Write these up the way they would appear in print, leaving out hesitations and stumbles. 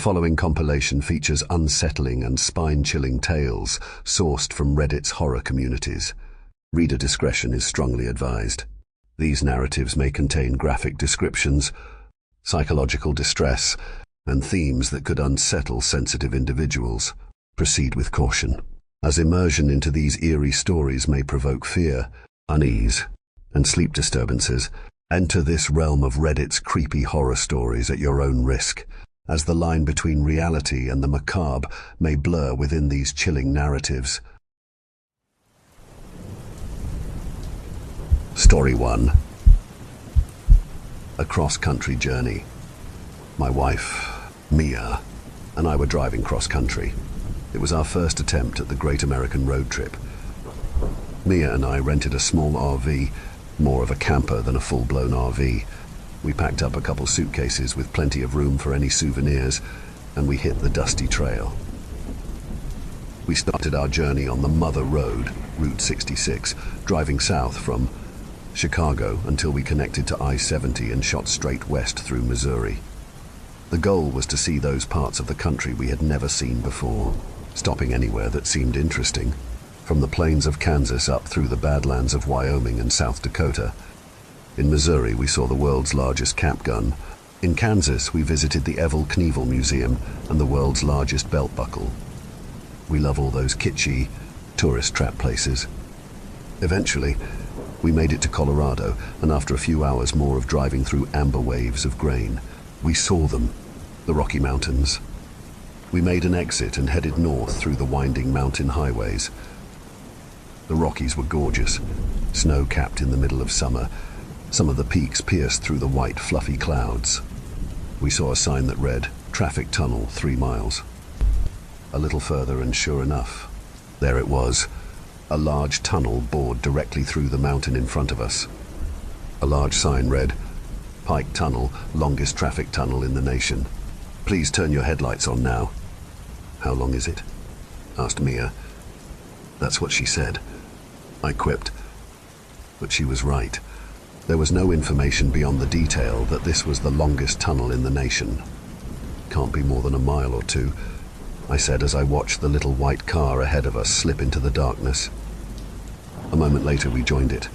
following compilation features unsettling and spine-chilling tales sourced from Reddit's horror communities. Reader discretion is strongly advised. These narratives may contain graphic descriptions, psychological distress, and themes that could unsettle sensitive individuals. Proceed with caution, as immersion into these eerie stories may provoke fear, unease, and sleep disturbances. Enter this realm of Reddit's creepy horror stories at your own risk, as the line between reality and the macabre may blur within these chilling narratives. Story 1. A cross-country journey. My wife, Mia, and I were driving cross-country. It was our first attempt at the Great American Road Trip. Mia and I rented a small RV, more of a camper than a full-blown RV. We packed up a couple suitcases with plenty of room for any souvenirs, and we hit the dusty trail. We started our journey on the Mother Road, Route 66, driving south from Chicago until we connected to I-70 and shot straight west through Missouri. The goal was to see those parts of the country we had never seen before, stopping anywhere that seemed interesting, from the plains of Kansas up through the Badlands of Wyoming and South Dakota. In Missouri, we saw the world's largest cap gun. In Kansas, we visited the Evel Knievel Museum and the world's largest belt buckle. We love all those kitschy, tourist trap places. Eventually, we made it to Colorado, and after a few hours more of driving through amber waves of grain, we saw them, the Rocky Mountains. We made an exit and headed north through the winding mountain highways. The Rockies were gorgeous, snow-capped in the middle of summer, some of the peaks pierced through the white, fluffy clouds. We saw a sign that read, "Traffic tunnel, 3 miles." A little further and sure enough, there it was, a large tunnel bored directly through the mountain in front of us. A large sign read, "Pike Tunnel, longest traffic tunnel in the nation. Please turn your headlights on now." "How long is it?" asked Mia. "That's what she said," I quipped. But she was right. There was no information beyond the detail that this was the longest tunnel in the nation. "Can't be more than a mile or 2, I said as I watched the little white car ahead of us slip into the darkness. A moment later we joined it.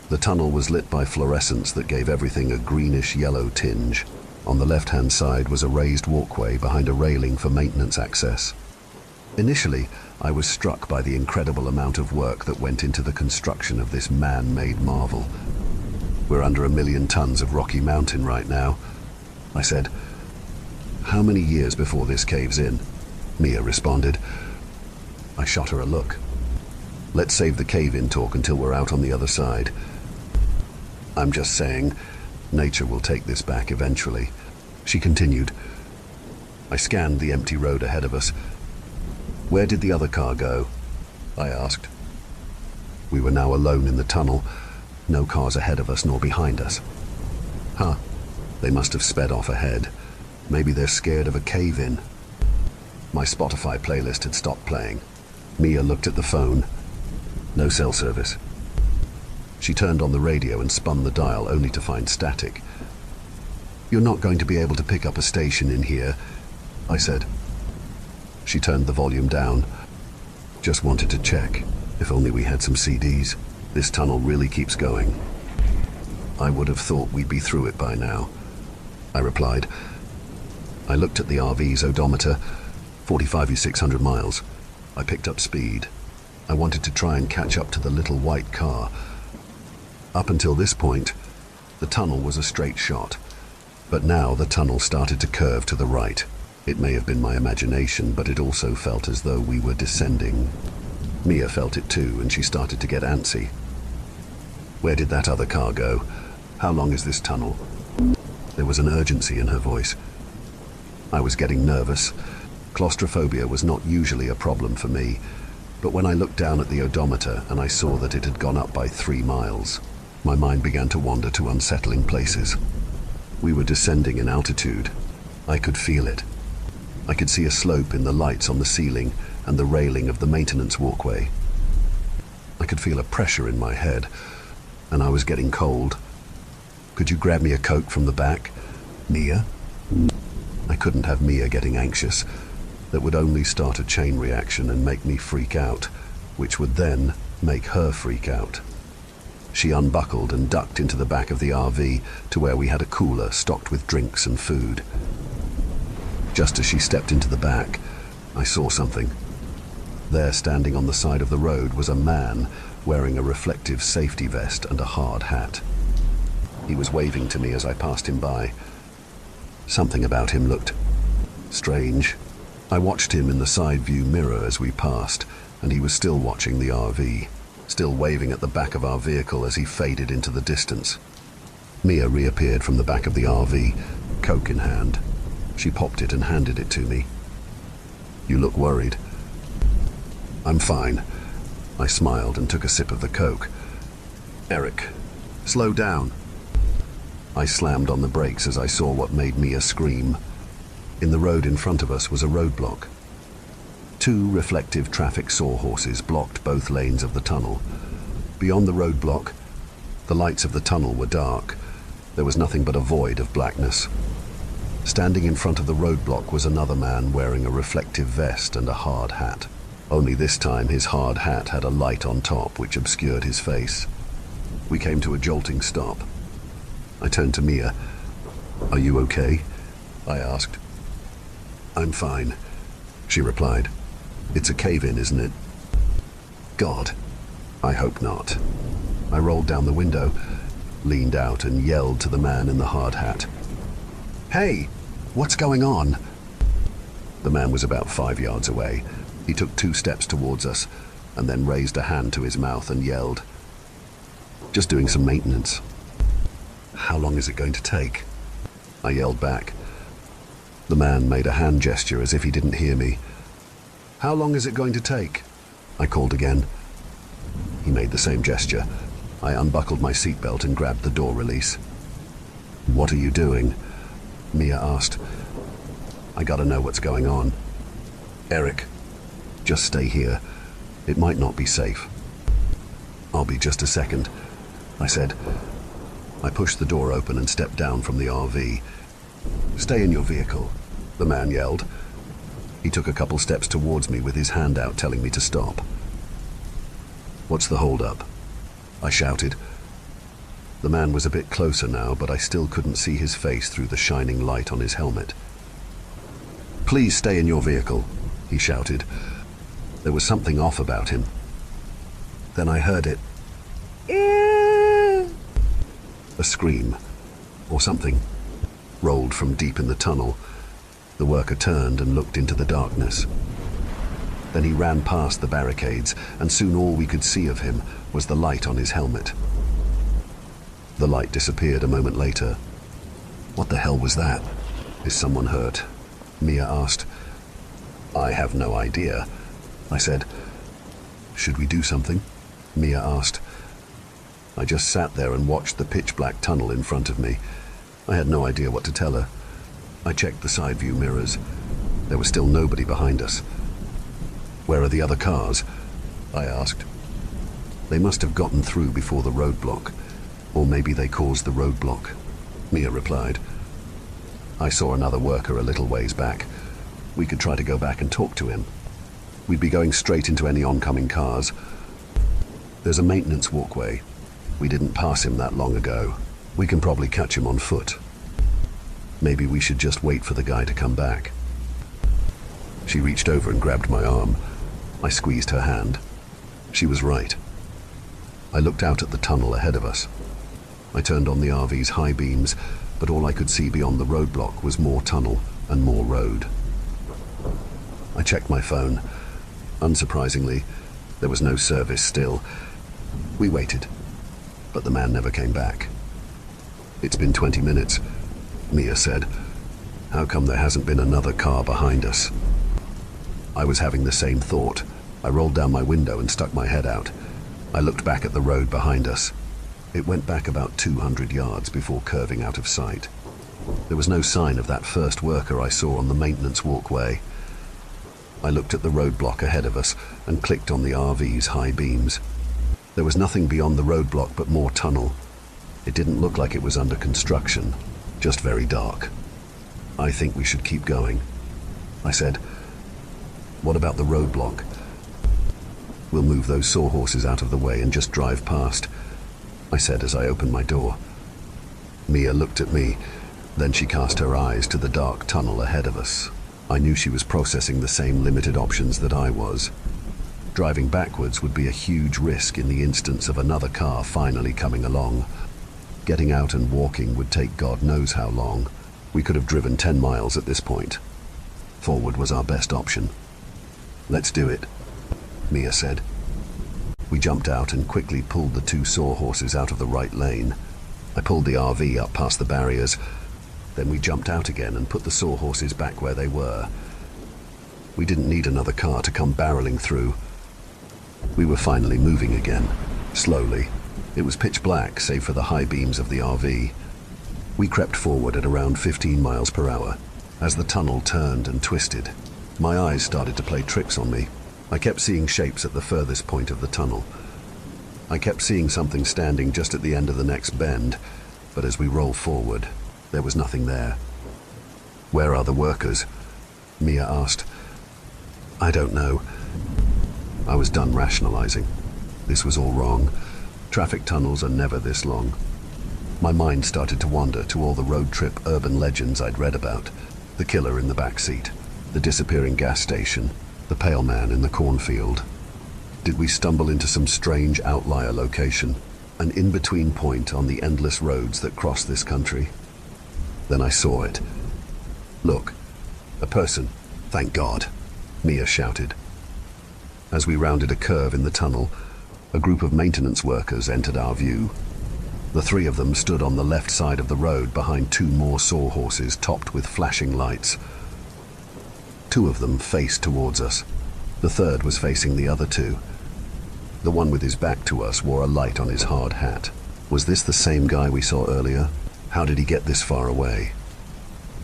The tunnel was lit by fluorescents that gave everything a greenish-yellow tinge. On the left-hand side was a raised walkway behind a railing for maintenance access. Initially, I was struck by the incredible amount of work that went into the construction of this man-made marvel. "We're under 1,000,000 tons of Rocky Mountain right now," I said. "How many years before this caves in?" Mia responded. I shot her a look. "Let's save the cave-in talk until we're out on the other side. I'm just saying, nature will take this back eventually," she continued. I scanned the empty road ahead of us. "Where did the other car go?" I asked. We were now alone in the tunnel, no cars ahead of us nor behind us. "Huh, they must have sped off ahead. Maybe they're scared of a cave-in." My Spotify playlist had stopped playing. Mia looked at the phone. No cell service. She turned on the radio and spun the dial only to find static. "You're not going to be able to pick up a station in here," I said. She turned the volume down. "Just wanted to check. If only we had some CDs. This tunnel really keeps going." "I would have thought we'd be through it by now," I replied. I looked at the RV's odometer, 45,600 miles. I picked up speed. I wanted to try and catch up to the little white car. Up until this point, the tunnel was a straight shot, but now the tunnel started to curve to the right. It may have been my imagination, but it also felt as though we were descending. Mia felt it too, and she started to get antsy. "Where did that other car go? How long is this tunnel?" There was an urgency in her voice. I was getting nervous. Claustrophobia was not usually a problem for me, but when I looked down at the odometer and I saw that it had gone up by 3 miles, my mind began to wander to unsettling places. We were descending in altitude. I could feel it. I could see a slope in the lights on the ceiling and the railing of the maintenance walkway. I could feel a pressure in my head, and I was getting cold. "Could you grab me a Coke from the back, Mia?" I couldn't have Mia getting anxious. That would only start a chain reaction and make me freak out, which would then make her freak out. She unbuckled and ducked into the back of the RV to where we had a cooler stocked with drinks and food. Just as she stepped into the back, I saw something. There, standing on the side of the road, was a man wearing a reflective safety vest and a hard hat. He was waving to me as I passed him by. Something about him looked strange. I watched him in the side view mirror as we passed, and he was still watching the RV, still waving at the back of our vehicle as he faded into the distance. Mia reappeared from the back of the RV, Coke in hand. She popped it and handed it to me. "You look worried." "I'm fine." I smiled and took a sip of the Coke. "Eric, slow down." I slammed on the brakes as I saw what made Mia scream. In the road in front of us was a roadblock. 2 reflective traffic sawhorses blocked both lanes of the tunnel. Beyond the roadblock, the lights of the tunnel were dark. There was nothing but a void of blackness. Standing in front of the roadblock was another man wearing a reflective vest and a hard hat. Only this time his hard hat had a light on top which obscured his face. We came to a jolting stop. I turned to Mia. "Are you okay?" I asked. "I'm fine," she replied. "It's a cave-in, isn't it?" "God, I hope not." I rolled down the window, leaned out and yelled to the man in the hard hat. "Hey, what's going on?" The man was about 5 yards away. He took 2 steps towards us and then raised a hand to his mouth and yelled, "Just doing some maintenance." "How long is it going to take?" I yelled back. The man made a hand gesture as if he didn't hear me. "How long is it going to take?" I called again. He made the same gesture. I unbuckled my seatbelt and grabbed the door release. "What are you doing?" Mia asked. "I gotta know what's going on." "Eric, just stay here. It might not be safe." "I'll be just a second," I said. I pushed the door open and stepped down from the RV. "Stay in your vehicle," the man yelled. He took a couple steps towards me with his hand out, telling me to stop. "What's the hold-up?" I shouted. The man was a bit closer now, but I still couldn't see his face through the shining light on his helmet. "Please stay in your vehicle," he shouted. There was something off about him. Then I heard it. A scream, or something, rolled from deep in the tunnel. The worker turned and looked into the darkness. Then he ran past the barricades, and soon all we could see of him was the light on his helmet. The light disappeared a moment later. "What the hell was that?" "Is someone hurt?" Mia asked. "I have no idea," I said. "Should we do something?" Mia asked. I just sat there and watched the pitch-black tunnel in front of me. I had no idea what to tell her. I checked the side view mirrors. There was still nobody behind us. "Where are the other cars?" I asked. "They must have gotten through before the roadblock, or maybe they caused the roadblock," Mia replied. I saw another worker a little ways back. We could try to go back and talk to him. We'd be going straight into any oncoming cars. There's a maintenance walkway. We didn't pass him that long ago. We can probably catch him on foot. Maybe we should just wait for the guy to come back. She reached over and grabbed my arm. I squeezed her hand. She was right. I looked out at the tunnel ahead of us. I turned on the RV's high beams, but all I could see beyond the roadblock was more tunnel and more road. I checked my phone. Unsurprisingly, there was no service still. We waited, but the man never came back. "It's been 20 minutes, Mia said. "How come there hasn't been another car behind us?" I was having the same thought. I rolled down my window and stuck my head out. I looked back at the road behind us. It went back about 200 yards before curving out of sight. There was no sign of that first worker I saw on the maintenance walkway. I looked at the roadblock ahead of us and clicked on the RV's high beams. There was nothing beyond the roadblock but more tunnel. It didn't look like it was under construction, just very dark. I think we should keep going. I said, what about the roadblock? We'll move those sawhorses out of the way and just drive past, I said as I opened my door. Mia looked at me, then she cast her eyes to the dark tunnel ahead of us. I knew she was processing the same limited options that I was. Driving backwards would be a huge risk in the instance of another car finally coming along. Getting out and walking would take God knows how long. We could have driven 10 miles at this point. Forward was our best option. Let's do it, Mia said. We jumped out and quickly pulled the 2 sawhorses out of the right lane. I pulled the RV up past the barriers. Then we jumped out again and put the sawhorses back where they were. We didn't need another car to come barreling through. We were finally moving again, slowly. It was pitch black, save for the high beams of the RV. We crept forward at around 15 miles per hour. As the tunnel turned and twisted, my eyes started to play tricks on me. I kept seeing shapes at the furthest point of the tunnel. I kept seeing something standing just at the end of the next bend, but as we rolled forward, there was nothing there. Where are the workers? Mia asked. I don't know. I was done rationalizing. This was all wrong. Traffic tunnels are never this long. My mind started to wander to all the road trip urban legends I'd read about. The killer in the back seat, the disappearing gas station, the pale man in the cornfield. Did we stumble into some strange outlier location, an in-between point on the endless roads that cross this country? Then I saw it. Look, a person. Thank God, Mia shouted. As we rounded a curve in the tunnel, a group of maintenance workers entered our view. The 3 of them stood on the left side of the road behind 2 more sawhorses topped with flashing lights. 2 of them faced towards us. The 3rd was facing the other 2. The one with his back to us wore a light on his hard hat. Was this the same guy we saw earlier? How did he get this far away?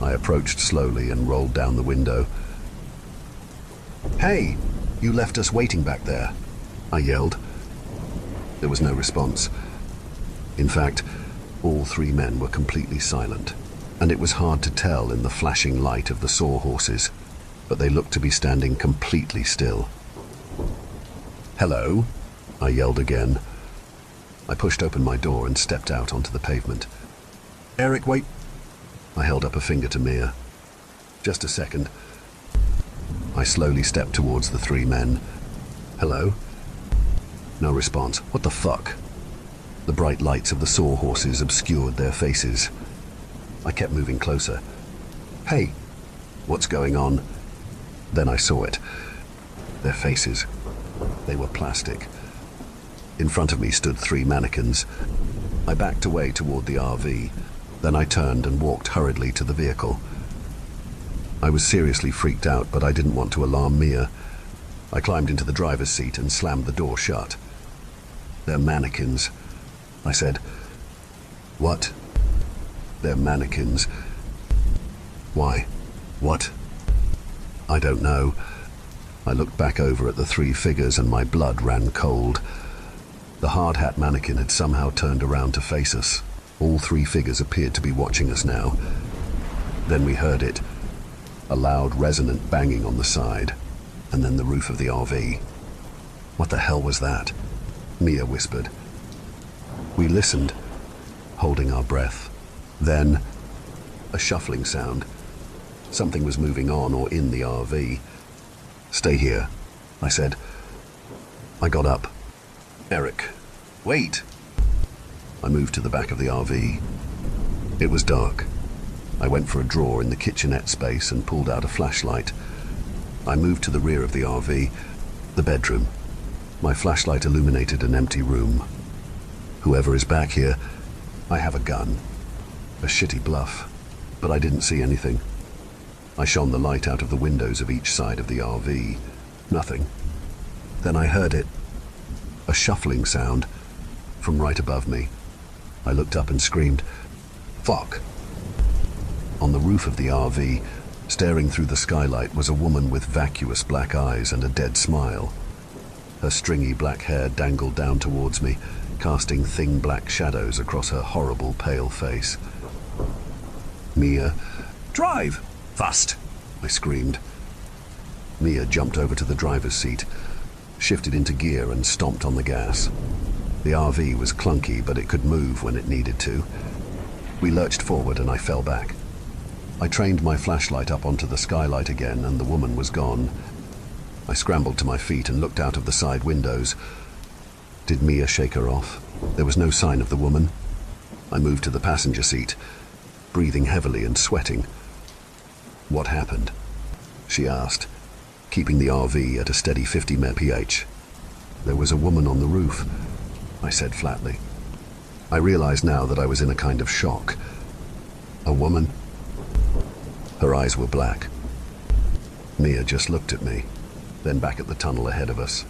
I approached slowly and rolled down the window. Hey, you left us waiting back there, I yelled. There was no response. In fact, all 3 men were completely silent, and it was hard to tell in the flashing light of the sawhorses, but they looked to be standing completely still. Hello, I yelled again. I pushed open my door and stepped out onto the pavement. Eric, wait. I held up a finger to Mia. Just a second. I slowly stepped towards the 3 men. Hello? No response. What the fuck? The bright lights of the sawhorses obscured their faces. I kept moving closer. Hey, what's going on? Then I saw it. Their faces. They were plastic. In front of me stood 3 mannequins. I backed away toward the RV. Then I turned and walked hurriedly to the vehicle. I was seriously freaked out, but I didn't want to alarm Mia. I climbed into the driver's seat and slammed the door shut. They're mannequins, I said. What? They're mannequins. Why? What? I don't know. I looked back over at the 3 figures and my blood ran cold. The hard hat mannequin had somehow turned around to face us. All 3 figures appeared to be watching us now. Then we heard it. A loud, resonant banging on the side, and then the roof of the RV. What the hell was that? Mia whispered. We listened, holding our breath. Then, a shuffling sound. Something was moving on or in the RV. Stay here, I said. I got up. Eric, wait. I moved to the back of the RV. It was dark. I went for a drawer in the kitchenette space and pulled out a flashlight. I moved to the rear of the RV, the bedroom. My flashlight illuminated an empty room. Whoever is back here, I have a gun. A shitty bluff, but I didn't see anything. I shone the light out of the windows of each side of the RV. Nothing. Then I heard it. A shuffling sound from right above me. I looked up and screamed, "Fuck!" On the roof of the RV, staring through the skylight, was a woman with vacuous black eyes and a dead smile. Her stringy black hair dangled down towards me, casting thin black shadows across her horrible pale face. Mia, drive! Fast, I screamed. Mia jumped over to the driver's seat, shifted into gear and stomped on the gas. The RV was clunky, but it could move when it needed to. We lurched forward and I fell back. I trained my flashlight up onto the skylight again and the woman was gone. I scrambled to my feet and looked out of the side windows. Did Mia shake her off? There was no sign of the woman. I moved to the passenger seat, breathing heavily and sweating. What happened? She asked, keeping the RV at a steady 50 mph. There was a woman on the roof, I said flatly. I realized now that I was in a kind of shock. A woman? Her eyes were black. Mia just looked at me, then back at the tunnel ahead of us.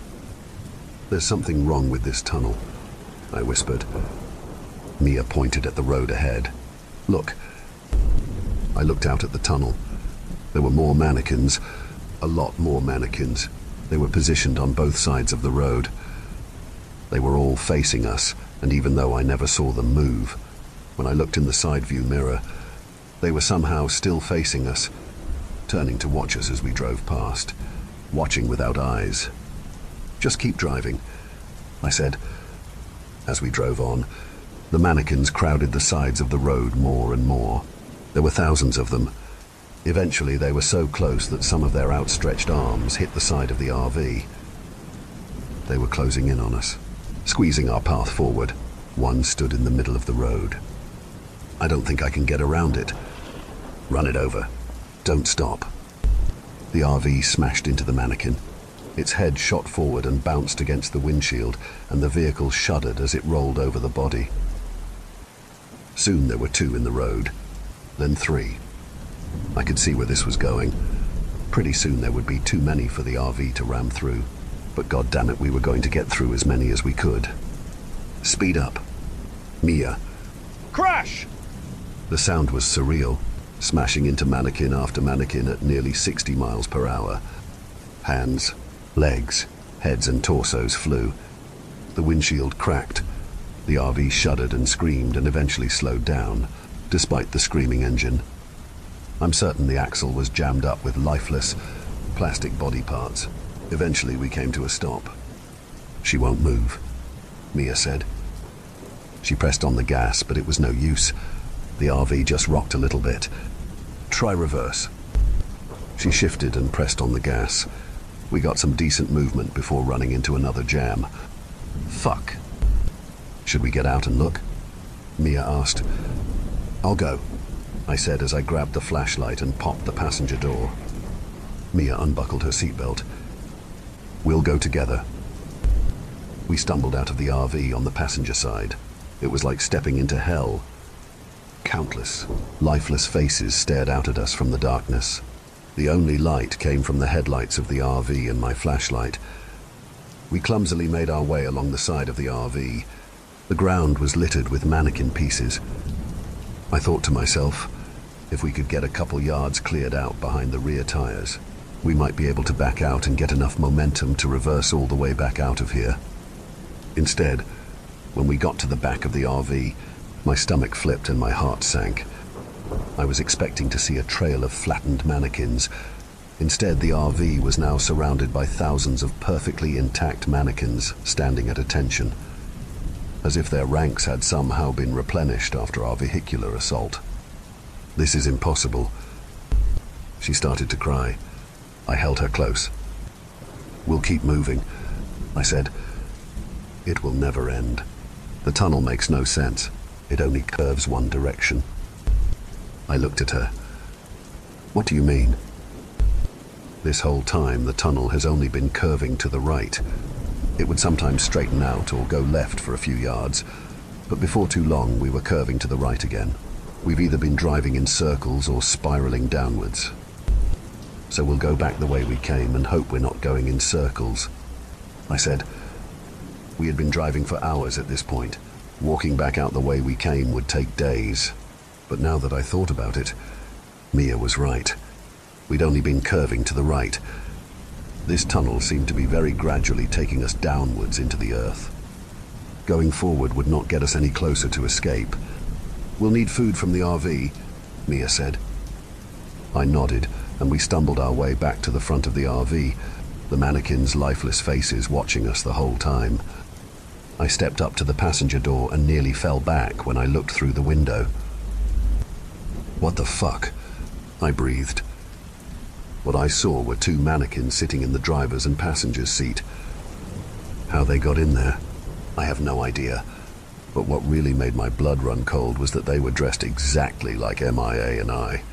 There's something wrong with this tunnel, I whispered. Mia pointed at the road ahead. Look. I looked out at the tunnel. There were more mannequins, a lot more mannequins. They were positioned on both sides of the road. They were all facing us, and even though I never saw them move, when I looked in the side view mirror, they were somehow still facing us, turning to watch us as we drove past, watching without eyes. Just keep driving, I said. As we drove on, the mannequins crowded the sides of the road more and more. There were thousands of them. Eventually, they were so close that some of their outstretched arms hit the side of the RV. They were closing in on us, squeezing our path forward. One stood in the middle of the road. I don't think I can get around it. Run it over. Don't stop. The RV smashed into the mannequin. Its head shot forward and bounced against the windshield, and the vehicle shuddered as it rolled over the body. Soon there were two in the road, then three. I could see where this was going. Pretty soon there would be too many for the RV to ram through, but goddammit, we were going to get through as many as we could. Speed up. Mia. Crash! The sound was surreal, smashing into mannequin after mannequin at nearly 60 miles per hour. Hands, legs, heads and torsos flew. The windshield cracked. The RV shuddered and screamed and eventually slowed down, despite the screaming engine. I'm certain the axle was jammed up with lifeless, plastic body parts. Eventually we came to a stop. She won't move, Mia said. She pressed on the gas, but it was no use. The RV just rocked a little bit. Try reverse. She shifted and pressed on the gas. We got some decent movement before running into another jam. Fuck. Should we get out and look? Mia asked. I'll go, I said as I grabbed the flashlight and popped the passenger door. Mia unbuckled her seatbelt. We'll go together. We stumbled out of the RV on the passenger side. It was like stepping into hell. Countless, lifeless faces stared out at us from the darkness. The only light came from the headlights of the RV and my flashlight. We clumsily made our way along the side of the RV. The ground was littered with mannequin pieces. I thought to myself, if we could get a couple yards cleared out behind the rear tires, we might be able to back out and get enough momentum to reverse all the way back out of here. Instead, when we got to the back of the RV, my stomach flipped and my heart sank. I was expecting to see a trail of flattened mannequins. Instead, the RV was now surrounded by thousands of perfectly intact mannequins standing at attention, as if their ranks had somehow been replenished after our vehicular assault. This is impossible. She started to cry. I held her close. We'll keep moving, I said. It will never end. The tunnel makes no sense. It only curves one direction. I looked at her. What do you mean? This whole time, the tunnel has only been curving to the right. It would sometimes straighten out or go left for a few yards, but before too long we were curving to the right again. We've either been driving in circles or spiraling downwards. So we'll go back the way we came and hope we're not going in circles, I said. We had been driving for hours at this point. Walking back out the way we came would take days. But now that I thought about it, Mia was right. We'd only been curving to the right. This tunnel seemed to be very gradually taking us downwards into the earth. Going forward would not get us any closer to escape. We'll need food from the RV, Mia said. I nodded, and we stumbled our way back to the front of the RV, the mannequins' lifeless faces watching us the whole time. I stepped up to the passenger door and nearly fell back when I looked through the window. "What the fuck?" I breathed. What I saw were two mannequins sitting in the driver's and passenger's seat. How they got in there, I have no idea. But what really made my blood run cold was that they were dressed exactly like MIA and I.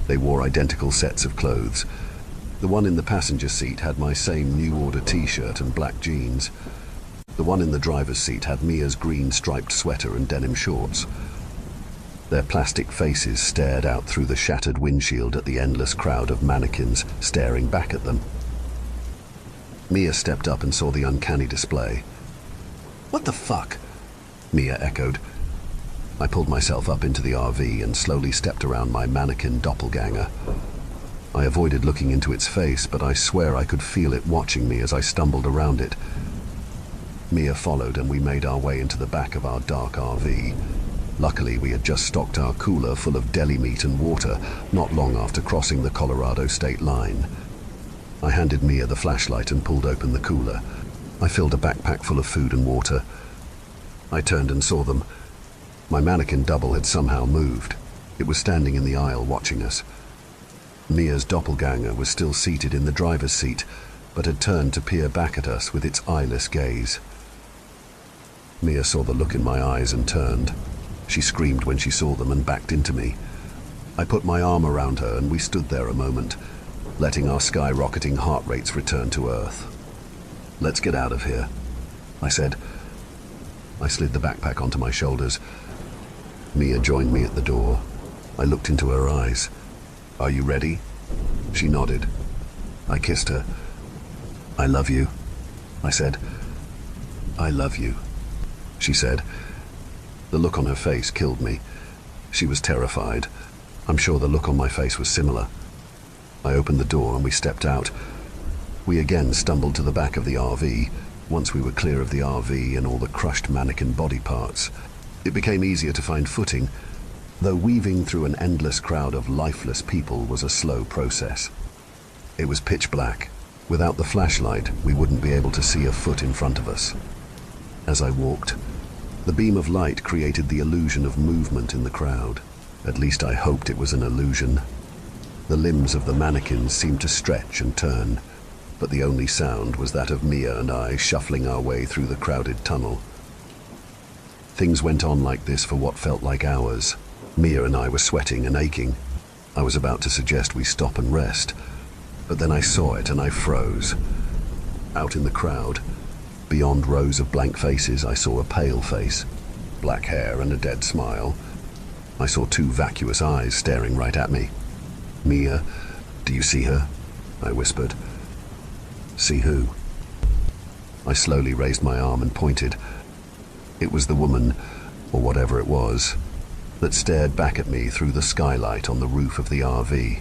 They wore identical sets of clothes. The one in the passenger seat had my same New Order t-shirt and black jeans. The one in the driver's seat had Mia's green striped sweater and denim shorts. Their plastic faces stared out through the shattered windshield at the endless crowd of mannequins staring back at them. Mia stepped up and saw the uncanny display. "What the fuck?" Mia echoed. I pulled myself up into the RV and slowly stepped around my mannequin doppelganger. I avoided looking into its face, but I swear I could feel it watching me as I stumbled around it. Mia followed, and we made our way into the back of our dark RV. Luckily, we had just stocked our cooler full of deli meat and water not long after crossing the Colorado state line. I handed Mia the flashlight and pulled open the cooler. I filled a backpack full of food and water. I turned and saw them. My mannequin double had somehow moved. It was standing in the aisle watching us. Mia's doppelganger was still seated in the driver's seat, but had turned to peer back at us with its eyeless gaze. Mia saw the look in my eyes and turned. She screamed when she saw them and backed into me. I put my arm around her and we stood there a moment, letting our skyrocketing heart rates return to Earth. "Let's get out of here," I said. I slid the backpack onto my shoulders. Mia joined me at the door. I looked into her eyes. "Are you ready?" She nodded. I kissed her. "I love you," I said. "I love you," she said. The look on her face killed me. She was terrified. I'm sure the look on my face was similar. I opened the door and we stepped out. We again stumbled to the back of the RV. Once we were clear of the RV and all the crushed mannequin body parts, it became easier to find footing, though weaving through an endless crowd of lifeless people was a slow process. It was pitch black. Without the flashlight, we wouldn't be able to see a foot in front of us. As I walked, the beam of light created the illusion of movement in the crowd. At least I hoped it was an illusion. The limbs of the mannequins seemed to stretch and turn, but the only sound was that of Mia and I shuffling our way through the crowded tunnel. Things went on like this for what felt like hours. Mia and I were sweating and aching. I was about to suggest we stop and rest, but then I saw it and I froze. Out in the crowd, beyond rows of blank faces, I saw a pale face, black hair and a dead smile. I saw two vacuous eyes staring right at me. "Mia, do you see her?" I whispered. "See who?" I slowly raised my arm and pointed. It was the woman, or whatever it was, that stared back at me through the skylight on the roof of the RV.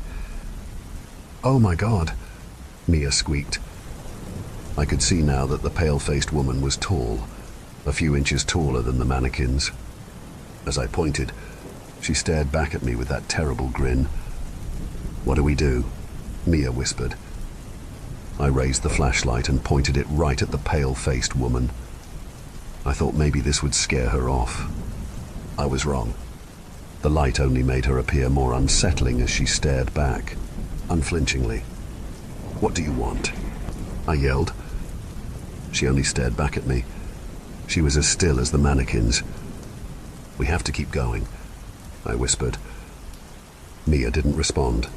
"Oh my God," Mia squeaked. I could see now that the pale-faced woman was tall, a few inches taller than the mannequins. As I pointed, she stared back at me with that terrible grin. "What do we do?" Mia whispered. I raised the flashlight and pointed it right at the pale-faced woman. I thought maybe this would scare her off. I was wrong. The light only made her appear more unsettling as she stared back, unflinchingly. "What do you want?" I yelled. She only stared back at me. She was as still as the mannequins. "We have to keep going," I whispered. Mia didn't respond.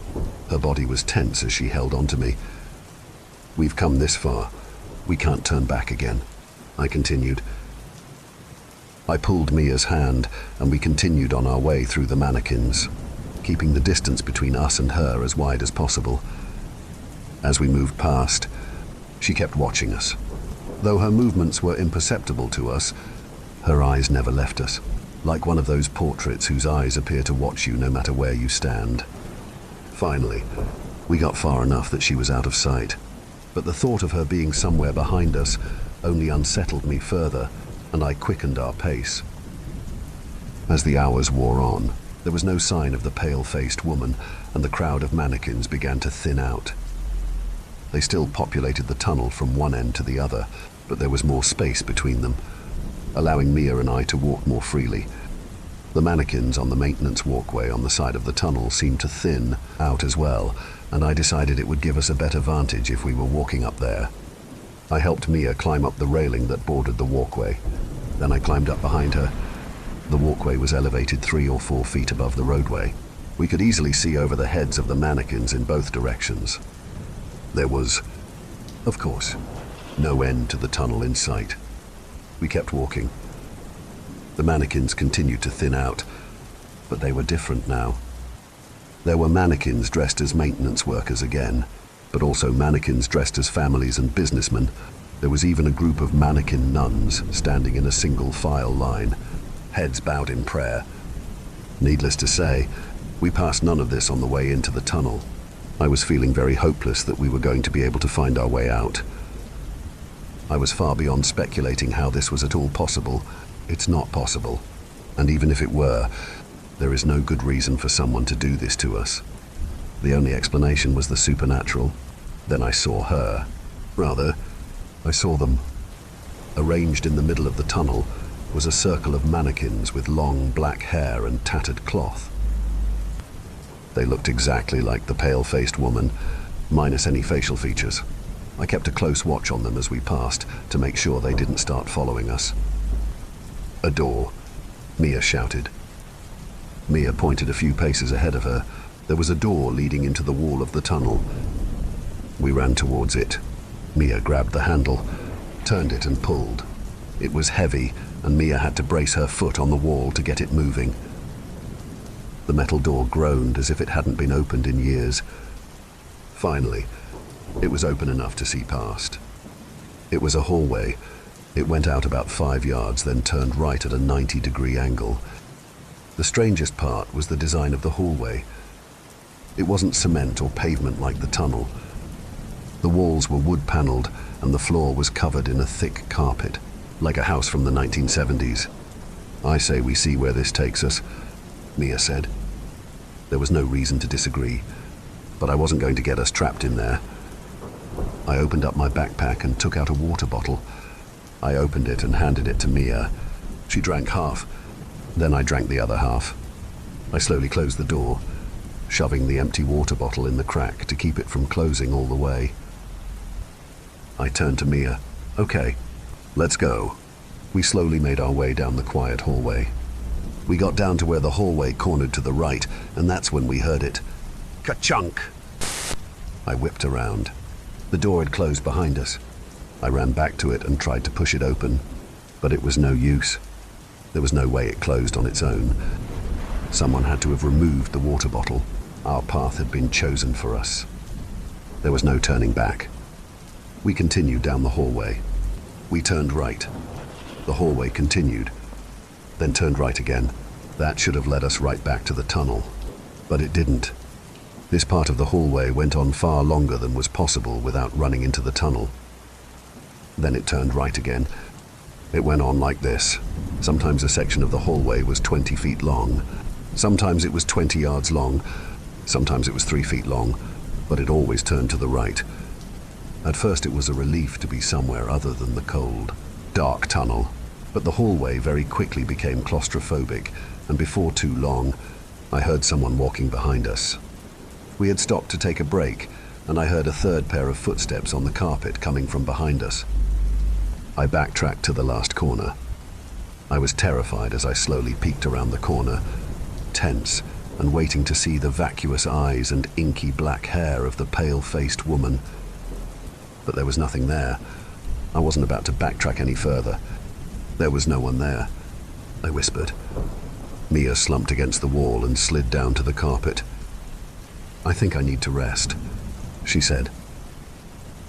Her body was tense as she held onto me. "We've come this far. We can't turn back again," I continued. I pulled Mia's hand, and we continued on our way through the mannequins, keeping the distance between us and her as wide as possible. As we moved past, she kept watching us. Though her movements were imperceptible to us, her eyes never left us, like one of those portraits whose eyes appear to watch you no matter where you stand. Finally, we got far enough that she was out of sight, but the thought of her being somewhere behind us only unsettled me further, and I quickened our pace. As the hours wore on, there was no sign of the pale-faced woman, and the crowd of mannequins began to thin out. They still populated the tunnel from one end to the other, but there was more space between them, allowing Mia and I to walk more freely. The mannequins on the maintenance walkway on the side of the tunnel seemed to thin out as well, and I decided it would give us a better vantage if we were walking up there. I helped Mia climb up the railing that bordered the walkway. Then I climbed up behind her. The walkway was elevated 3 or 4 feet above the roadway. We could easily see over the heads of the mannequins in both directions. There was, of course, no end to the tunnel in sight. We kept walking. The mannequins continued to thin out, but they were different now. There were mannequins dressed as maintenance workers again, but also mannequins dressed as families and businessmen. There was even a group of mannequin nuns standing in a single file line, heads bowed in prayer. Needless to say, we passed none of this on the way into the tunnel. I was feeling very hopeless that we were going to be able to find our way out. I was far beyond speculating how this was at all possible. It's not possible. And even if it were, there is no good reason for someone to do this to us. The only explanation was the supernatural. Then I saw her. Rather, I saw them. Arranged in the middle of the tunnel was a circle of mannequins with long black hair and tattered cloth. They looked exactly like the pale-faced woman, minus any facial features. I kept a close watch on them as we passed to make sure they didn't start following us. "A door," Mia shouted. Mia pointed a few paces ahead of her. There was a door leading into the wall of the tunnel. We ran towards it. Mia grabbed the handle, turned it and pulled. It was heavy, and Mia had to brace her foot on the wall to get it moving. The metal door groaned as if it hadn't been opened in years. Finally, it was open enough to see past. It was a hallway. It went out about 5 yards, then turned right at a 90-degree angle. The strangest part was the design of the hallway. It wasn't cement or pavement like the tunnel. The walls were wood-paneled, and the floor was covered in a thick carpet, like a house from the 1970s. "I say we see where this takes us," Mia said. There was no reason to disagree, but I wasn't going to get us trapped in there. I opened up my backpack and took out a water bottle. I opened it and handed it to Mia. She drank half, then I drank the other half. I slowly closed the door, shoving the empty water bottle in the crack to keep it from closing all the way. I turned to Mia. "Okay, let's go." We slowly made our way down the quiet hallway. We got down to where the hallway cornered to the right, and that's when we heard it. Ka-chunk! I whipped around. The door had closed behind us. I ran back to it and tried to push it open, but it was no use. There was no way it closed on its own. Someone had to have removed the water bottle. Our path had been chosen for us. There was no turning back. We continued down the hallway. We turned right. The hallway continued, then turned right again. That should have led us right back to the tunnel, but it didn't. This part of the hallway went on far longer than was possible without running into the tunnel. Then it turned right again. It went on like this. Sometimes a section of the hallway was 20 feet long. Sometimes it was 20 yards long. Sometimes it was 3 feet long, but it always turned to the right. At first it was a relief to be somewhere other than the cold, dark tunnel, but the hallway very quickly became claustrophobic, and before too long, I heard someone walking behind us. We had stopped to take a break, and I heard a third pair of footsteps on the carpet coming from behind us. I backtracked to the last corner. I was terrified as I slowly peeked around the corner, tense and waiting to see the vacuous eyes and inky black hair of the pale-faced woman. But there was nothing there. I wasn't about to backtrack any further. There was no one there, I whispered. Mia slumped against the wall and slid down to the carpet. "I think I need to rest," she said.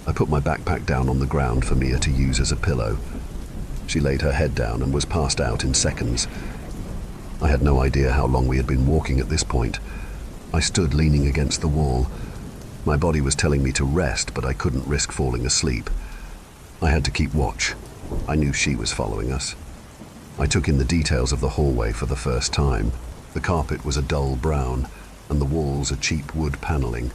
I put my backpack down on the ground for Mia to use as a pillow. She laid her head down and was passed out in seconds. I had no idea how long we had been walking at this point. I stood leaning against the wall. My body was telling me to rest, but I couldn't risk falling asleep. I had to keep watch. I knew she was following us. I took in the details of the hallway for the first time. The carpet was a dull brown. and the walls a cheap wood paneling.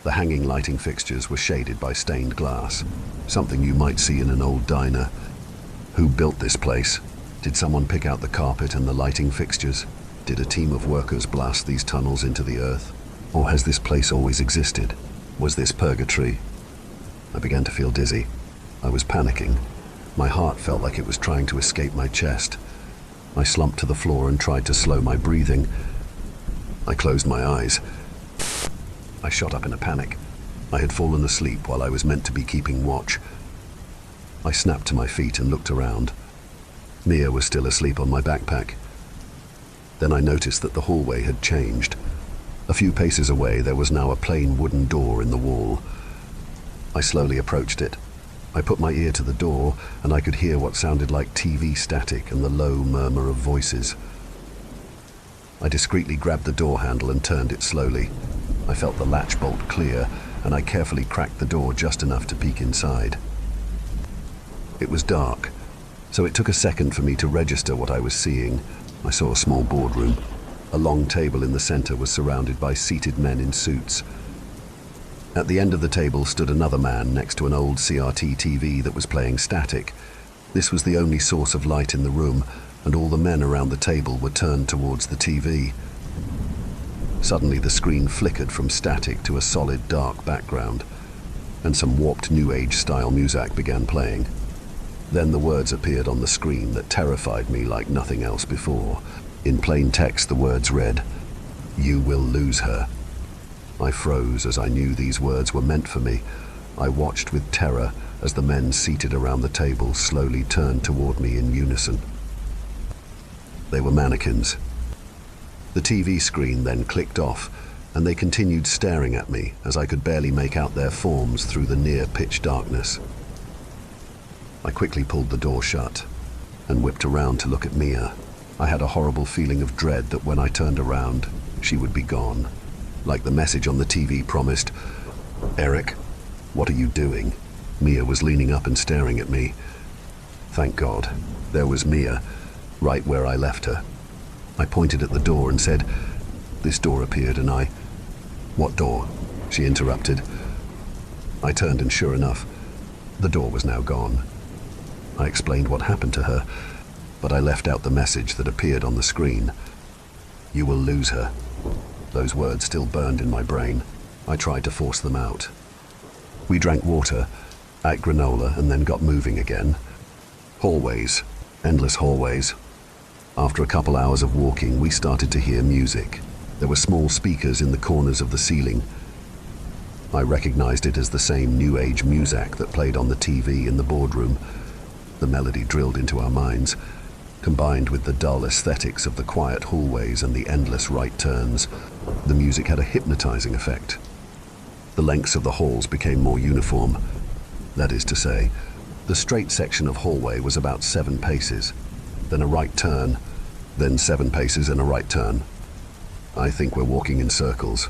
The hanging lighting fixtures were shaded by stained glass, something you might see in an old diner. Who built this place? Did someone pick out the carpet and the lighting fixtures? Did a team of workers blast these tunnels into the earth? Or has this place always existed? Was this purgatory? I began to feel dizzy. I was panicking. My heart felt like it was trying to escape my chest. I slumped to the floor and tried to slow my breathing. I closed my eyes. I shot up in a panic. I had fallen asleep while I was meant to be keeping watch. I snapped to my feet and looked around. Mia was still asleep on my backpack. Then I noticed that the hallway had changed. A few paces away, there was now a plain wooden door in the wall. I slowly approached it. I put my ear to the door, and I could hear what sounded like TV static and the low murmur of voices. I discreetly grabbed the door handle and turned it slowly. I felt the latch bolt clear, and I carefully cracked the door just enough to peek inside. It was dark, so it took a second for me to register what I was seeing. I saw a small boardroom. A long table in the center was surrounded by seated men in suits. At the end of the table stood another man next to an old CRT TV that was playing static. This was the only source of light in the room, and all the men around the table were turned towards the TV. Suddenly the screen flickered from static to a solid dark background, and some warped New Age style music began playing. Then the words appeared on the screen that terrified me like nothing else before. In plain text the words read, "You will lose her." I froze as I knew these words were meant for me. I watched with terror as the men seated around the table slowly turned toward me in unison. They were mannequins. The TV screen then clicked off, and they continued staring at me as I could barely make out their forms through the near pitch darkness. I quickly pulled the door shut and whipped around to look at Mia. I had a horrible feeling of dread that when I turned around, she would be gone. Like the message on the TV promised, "Eric, what are you doing?" Mia was leaning up and staring at me. Thank God, there was Mia, right where I left her. I pointed at the door and said, "This door appeared and I..." "What door?" she interrupted. I turned and sure enough, the door was now gone. I explained what happened to her, but I left out the message that appeared on the screen. "You will lose her." Those words still burned in my brain. I tried to force them out. We drank water, ate granola, and then got moving again. Hallways, endless hallways. After a couple hours of walking, we started to hear music. There were small speakers in the corners of the ceiling. I recognized it as the same New Age music that played on the TV in the boardroom. The melody drilled into our minds, combined with the dull aesthetics of the quiet hallways and the endless right turns. The music had a hypnotizing effect. The lengths of the halls became more uniform. That is to say, the straight section of hallway was about 7 paces, then a right turn, then 7 paces and a right turn. "I think we're walking in circles.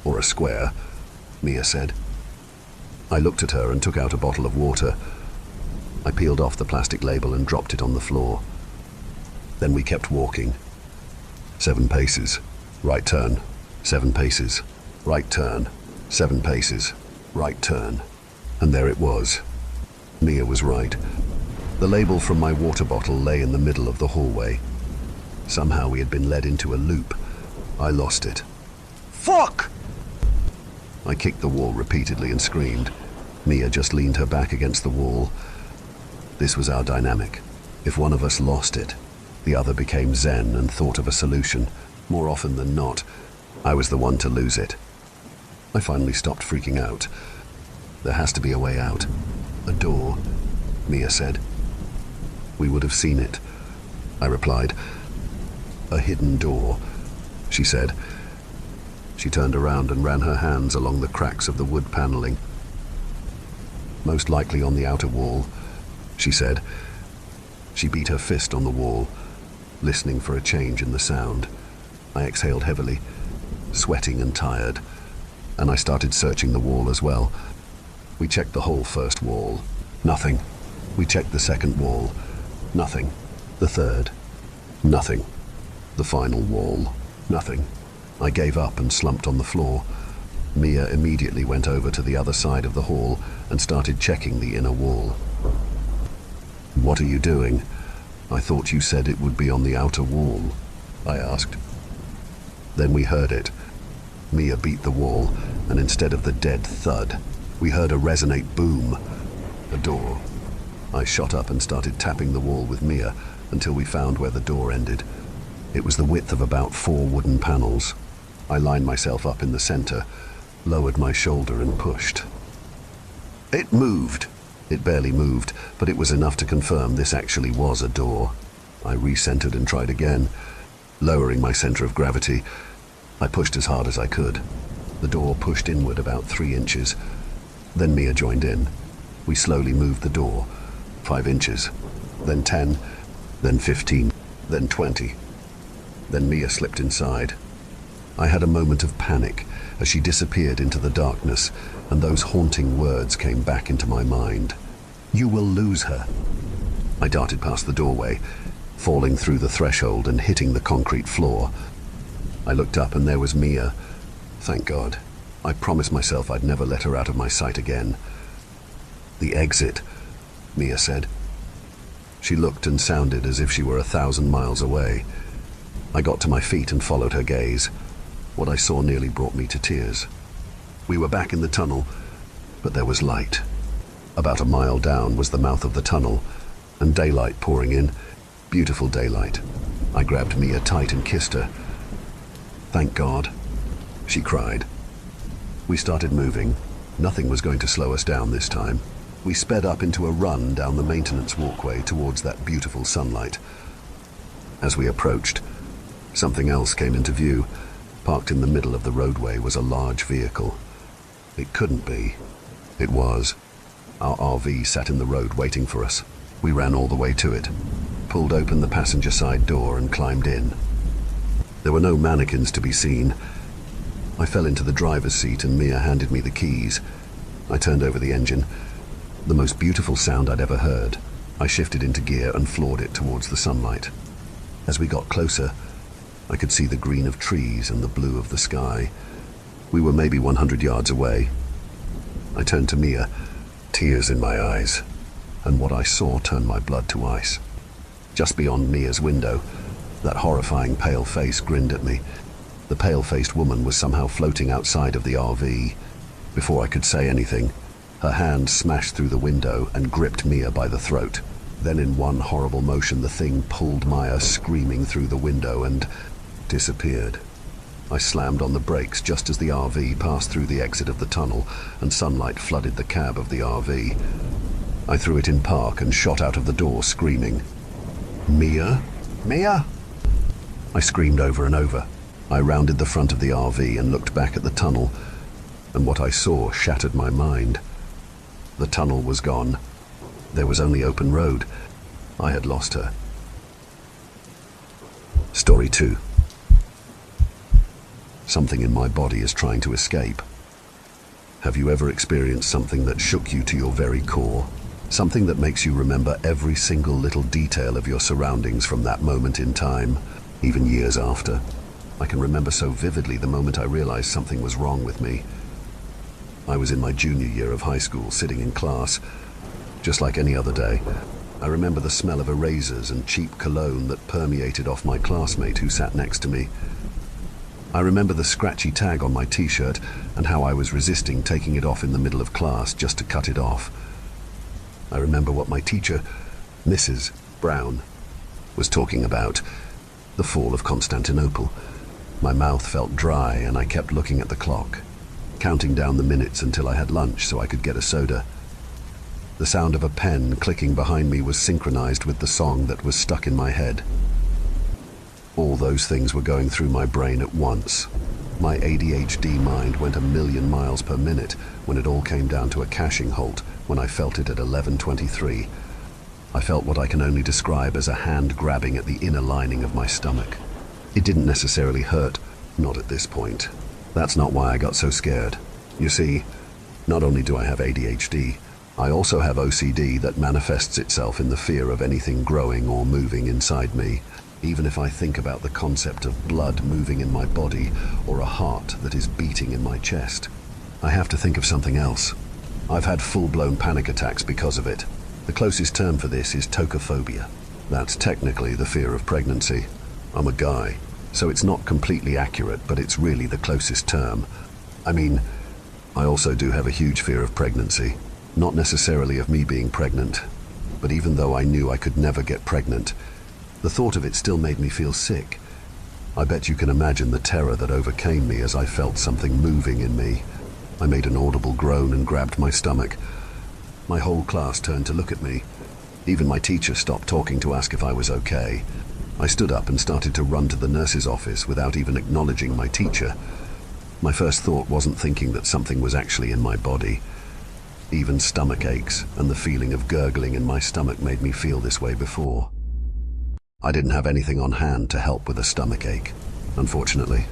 Or a square," Mia said. I looked at her and took out a bottle of water. I peeled off the plastic label and dropped it on the floor. Then we kept walking. 7 paces, right turn, 7 paces, right turn, 7 paces, right turn. And there it was. Mia was right. The label from my water bottle lay in the middle of the hallway. Somehow we had been led into a loop. I lost it. "Fuck!" I kicked the wall repeatedly and screamed. Mia just leaned her back against the wall. This was our dynamic. If one of us lost it, the other became zen and thought of a solution. More often than not, I was the one to lose it. I finally stopped freaking out. "There has to be a way out. A door," Mia said. "We would have seen it," I replied. "A hidden door," she said. She turned around and ran her hands along the cracks of the wood paneling. "Most likely on the outer wall," she said. She beat her fist on the wall, listening for a change in the sound. I exhaled heavily, sweating and tired, and I started searching the wall as well. We checked the whole first wall. Nothing. We checked the second wall. Nothing. The third. Nothing. The final wall. Nothing. I gave up and slumped on the floor. Mia immediately went over to the other side of the hall and started checking the inner wall. "What are you doing? I thought you said it would be on the outer wall," I asked. Then we heard it. Mia beat the wall, and instead of the dead thud, we heard a resonate boom. A door. I shot up and started tapping the wall with Mia until we found where the door ended. It was the width of about 4 wooden panels. I lined myself up in the center, lowered my shoulder and pushed. It moved. It barely moved, but it was enough to confirm this actually was a door. I recentered and tried again. Lowering my center of gravity, I pushed as hard as I could. The door pushed inward about 3 inches. Then Mia joined in. We slowly moved the door. 5 inches, then 10, then 15, then 20. Then Mia slipped inside. I had a moment of panic as she disappeared into the darkness, and those haunting words came back into my mind. "You will lose her." I darted past the doorway, falling through the threshold and hitting the concrete floor. I looked up and there was Mia. Thank God. I promised myself I'd never let her out of my sight again. "The exit," Mia said. She looked and sounded as if she were 1,000 miles away. I got to my feet and followed her gaze. What I saw nearly brought me to tears. We were back in the tunnel, but there was light. About a mile down was the mouth of the tunnel, and daylight pouring in. Beautiful daylight. I grabbed Mia tight and kissed her. "Thank God," she cried. We started moving. Nothing was going to slow us down this time. We sped up into a run down the maintenance walkway towards that beautiful sunlight. As we approached, something else came into view. Parked in the middle of the roadway was a large vehicle. It couldn't be. It was. Our RV sat in the road waiting for us. We ran all the way to it, pulled open the passenger side door and climbed in. There were no mannequins to be seen. I fell into the driver's seat and Mia handed me the keys. I turned over the engine. The most beautiful sound I'd ever heard. I shifted into gear and floored it towards the sunlight. As we got closer, I could see the green of trees and the blue of the sky. We were maybe 100 yards away. I turned to Mia, tears in my eyes, and what I saw turned my blood to ice. Just beyond Mia's window, that horrifying pale face grinned at me. The pale-faced woman was somehow floating outside of the RV. Before I could say anything, her hand smashed through the window and gripped Mia by the throat. Then in one horrible motion, the thing pulled Mia screaming through the window and disappeared. I slammed on the brakes just as the RV passed through the exit of the tunnel and sunlight flooded the cab of the RV. I threw it in park and shot out of the door screaming, "Mia? Mia?" I screamed over and over. I rounded the front of the RV and looked back at the tunnel, and what I saw shattered my mind. The tunnel was gone. There was only open road. I had lost her. Story 2. Something in my body is trying to escape. Have you ever experienced something that shook you to your very core? Something that makes you remember every single little detail of your surroundings from that moment in time, even years after? I can remember so vividly the moment I realized something was wrong with me. I was in my junior year of high school, sitting in class, just like any other day. I remember the smell of erasers and cheap cologne that permeated off my classmate who sat next to me. I remember the scratchy tag on my t-shirt and how I was resisting taking it off in the middle of class just to cut it off. I remember what my teacher, Mrs. Brown, was talking about, the fall of Constantinople. My mouth felt dry and I kept looking at the clock, counting down the minutes until I had lunch so I could get a soda. The sound of a pen clicking behind me was synchronized with the song that was stuck in my head. All those things were going through my brain at once. My ADHD mind went 1,000,000 miles per minute when it all came down to a caching halt when I felt it at 11:23. I felt what I can only describe as a hand grabbing at the inner lining of my stomach. It didn't necessarily hurt, not at this point. That's not why I got so scared. You see, not only do I have ADHD, I also have OCD that manifests itself in the fear of anything growing or moving inside me. even if I think about the concept of blood moving in my body or a heart that is beating in my chest. I have to think of something else. I've had full-blown panic attacks because of it. The closest term for this is tocophobia. That's technically the fear of pregnancy. I'm a guy, so it's not completely accurate, but it's really the closest term. I mean, I also do have a huge fear of pregnancy. Not necessarily of me being pregnant, but even though I knew I could never get pregnant, the thought of it still made me feel sick. I bet you can imagine the terror that overcame me as I felt something moving in me. I made an audible groan and grabbed my stomach. My whole class turned to look at me. Even my teacher stopped talking to ask if I was okay. I stood up and started to run to the nurse's office without even acknowledging my teacher. My first thought wasn't thinking that something was actually in my body. Even stomach aches and the feeling of gurgling in my stomach made me feel this way before. I didn't have anything on hand to help with a stomach ache, unfortunately.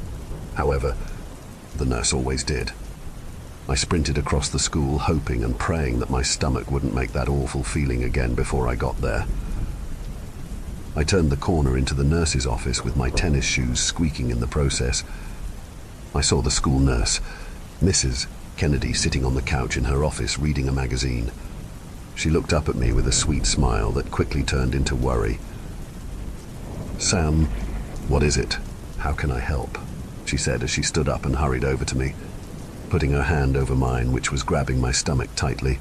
However, the nurse always did. I sprinted across the school hoping and praying that my stomach wouldn't make that awful feeling again before I got there. I turned the corner into the nurse's office with my tennis shoes squeaking in the process. I saw the school nurse, Mrs. Kennedy, sitting on the couch in her office reading a magazine. She looked up at me with a sweet smile that quickly turned into worry. "Sam, what is it? How can I help?" she said as she stood up and hurried over to me, putting her hand over mine, which was grabbing my stomach tightly.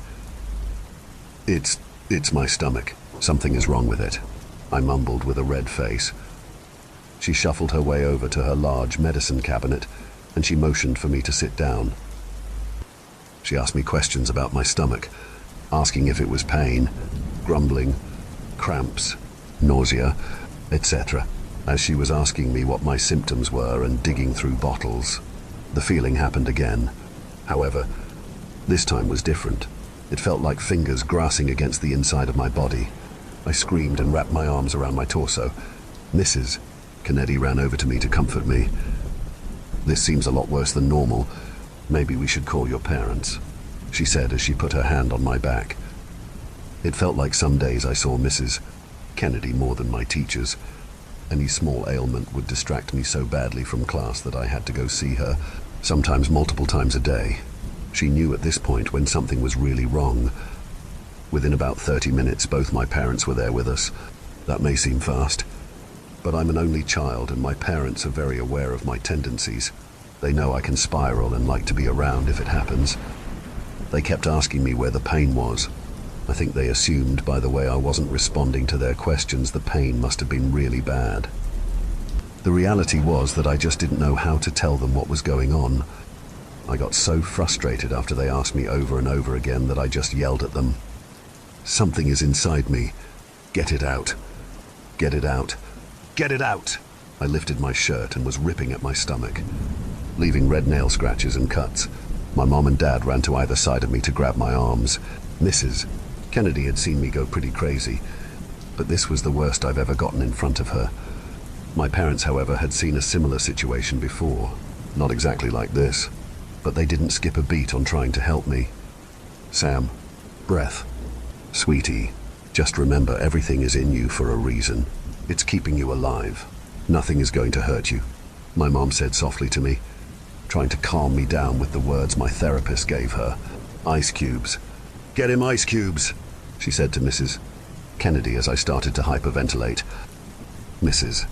It's my stomach. Something is wrong with it," I mumbled with a red face. She shuffled her way over to her large medicine cabinet, and she motioned for me to sit down. She asked me questions about my stomach, asking if it was pain, grumbling, cramps, nausea, etc., as she was asking me what my symptoms were and digging through bottles. The feeling happened again. However, this time was different. It felt like fingers grasping against the inside of my body. I screamed and wrapped my arms around my torso. "Mrs. Kennedy ran over to me to comfort me. "This seems a lot worse than normal. Maybe we should call your parents," she said as she put her hand on my back. It felt like some days I saw Mrs. Kennedy more than my teachers. Any small ailment would distract me so badly from class that I had to go see her, sometimes multiple times a day. She knew at this point when something was really wrong. Within about 30 minutes, both my parents were there with us. That may seem fast, but I'm an only child and my parents are very aware of my tendencies. They know I can spiral and like to be around if it happens. They kept asking me where the pain was. I think they assumed by the way I wasn't responding to their questions the pain must have been really bad. The reality was that I just didn't know how to tell them what was going on. I got so frustrated after they asked me over and over again that I just yelled at them. "Something is inside me. Get it out. Get it out. Get it out!" I lifted my shirt and was ripping at my stomach, leaving red nail scratches and cuts. My mom and dad ran to either side of me to grab my arms. Mrs. Kennedy had seen me go pretty crazy, but this was the worst I've ever gotten in front of her. My parents, however, had seen a similar situation before. Not exactly like this, but they didn't skip a beat on trying to help me. "Sam, breath. Sweetie, just remember everything is in you for a reason. It's keeping you alive. Nothing is going to hurt you," my mom said softly to me, trying to calm me down with the words my therapist gave her. "Ice cubes. Get him ice cubes," she said to Mrs. Kennedy as I started to hyperventilate. Mrs.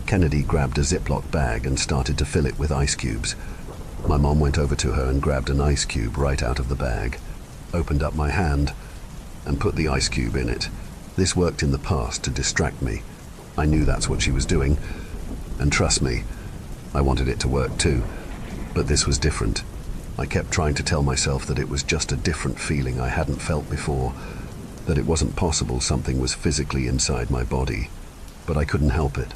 Kennedy grabbed a Ziploc bag and started to fill it with ice cubes. My mom went over to her and grabbed an ice cube right out of the bag, opened up my hand, and put the ice cube in it. This worked in the past to distract me. I knew that's what she was doing, and trust me, I wanted it to work too, but this was different. I kept trying to tell myself that it was just a different feeling I hadn't felt before, that it wasn't possible something was physically inside my body, but I couldn't help it.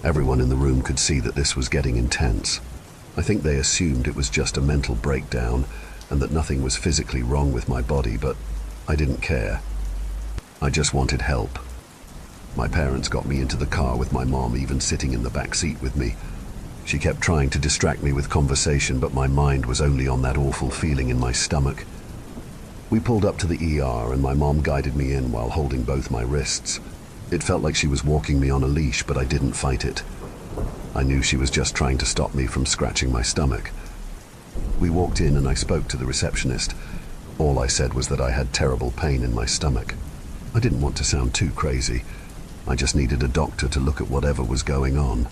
Everyone in the room could see that this was getting intense. I think they assumed it was just a mental breakdown and that nothing was physically wrong with my body, but I didn't care. I just wanted help. My parents got me into the car with my mom even sitting in the back seat with me. She kept trying to distract me with conversation, but my mind was only on that awful feeling in my stomach. We pulled up to the ER and my mom guided me in while holding both my wrists. It felt like she was walking me on a leash, but I didn't fight it. I knew she was just trying to stop me from scratching my stomach. We walked in and I spoke to the receptionist. All I said was that I had terrible pain in my stomach. I didn't want to sound too crazy. I just needed a doctor to look at whatever was going on.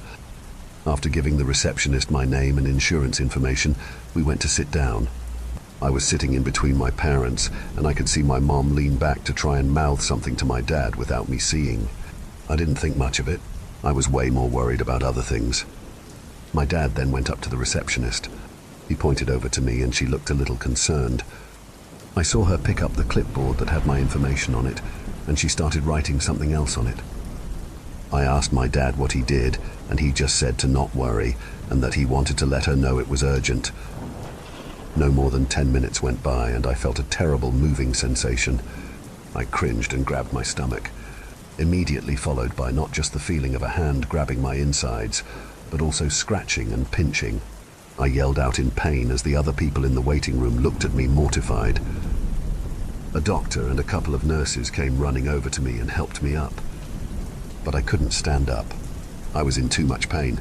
After giving the receptionist my name and insurance information, we went to sit down. I was sitting in between my parents, and I could see my mom lean back to try and mouth something to my dad without me seeing. I didn't think much of it. I was way more worried about other things. My dad then went up to the receptionist. He pointed over to me and she looked a little concerned. I saw her pick up the clipboard that had my information on it, and she started writing something else on it. I asked my dad what he did, and he just said to not worry, and that he wanted to let her know it was urgent. No more than 10 minutes went by, and I felt a terrible moving sensation. I cringed and grabbed my stomach, immediately followed by not just the feeling of a hand grabbing my insides, but also scratching and pinching. I yelled out in pain as the other people in the waiting room looked at me mortified. A doctor and a couple of nurses came running over to me and helped me up. But I couldn't stand up. I was in too much pain.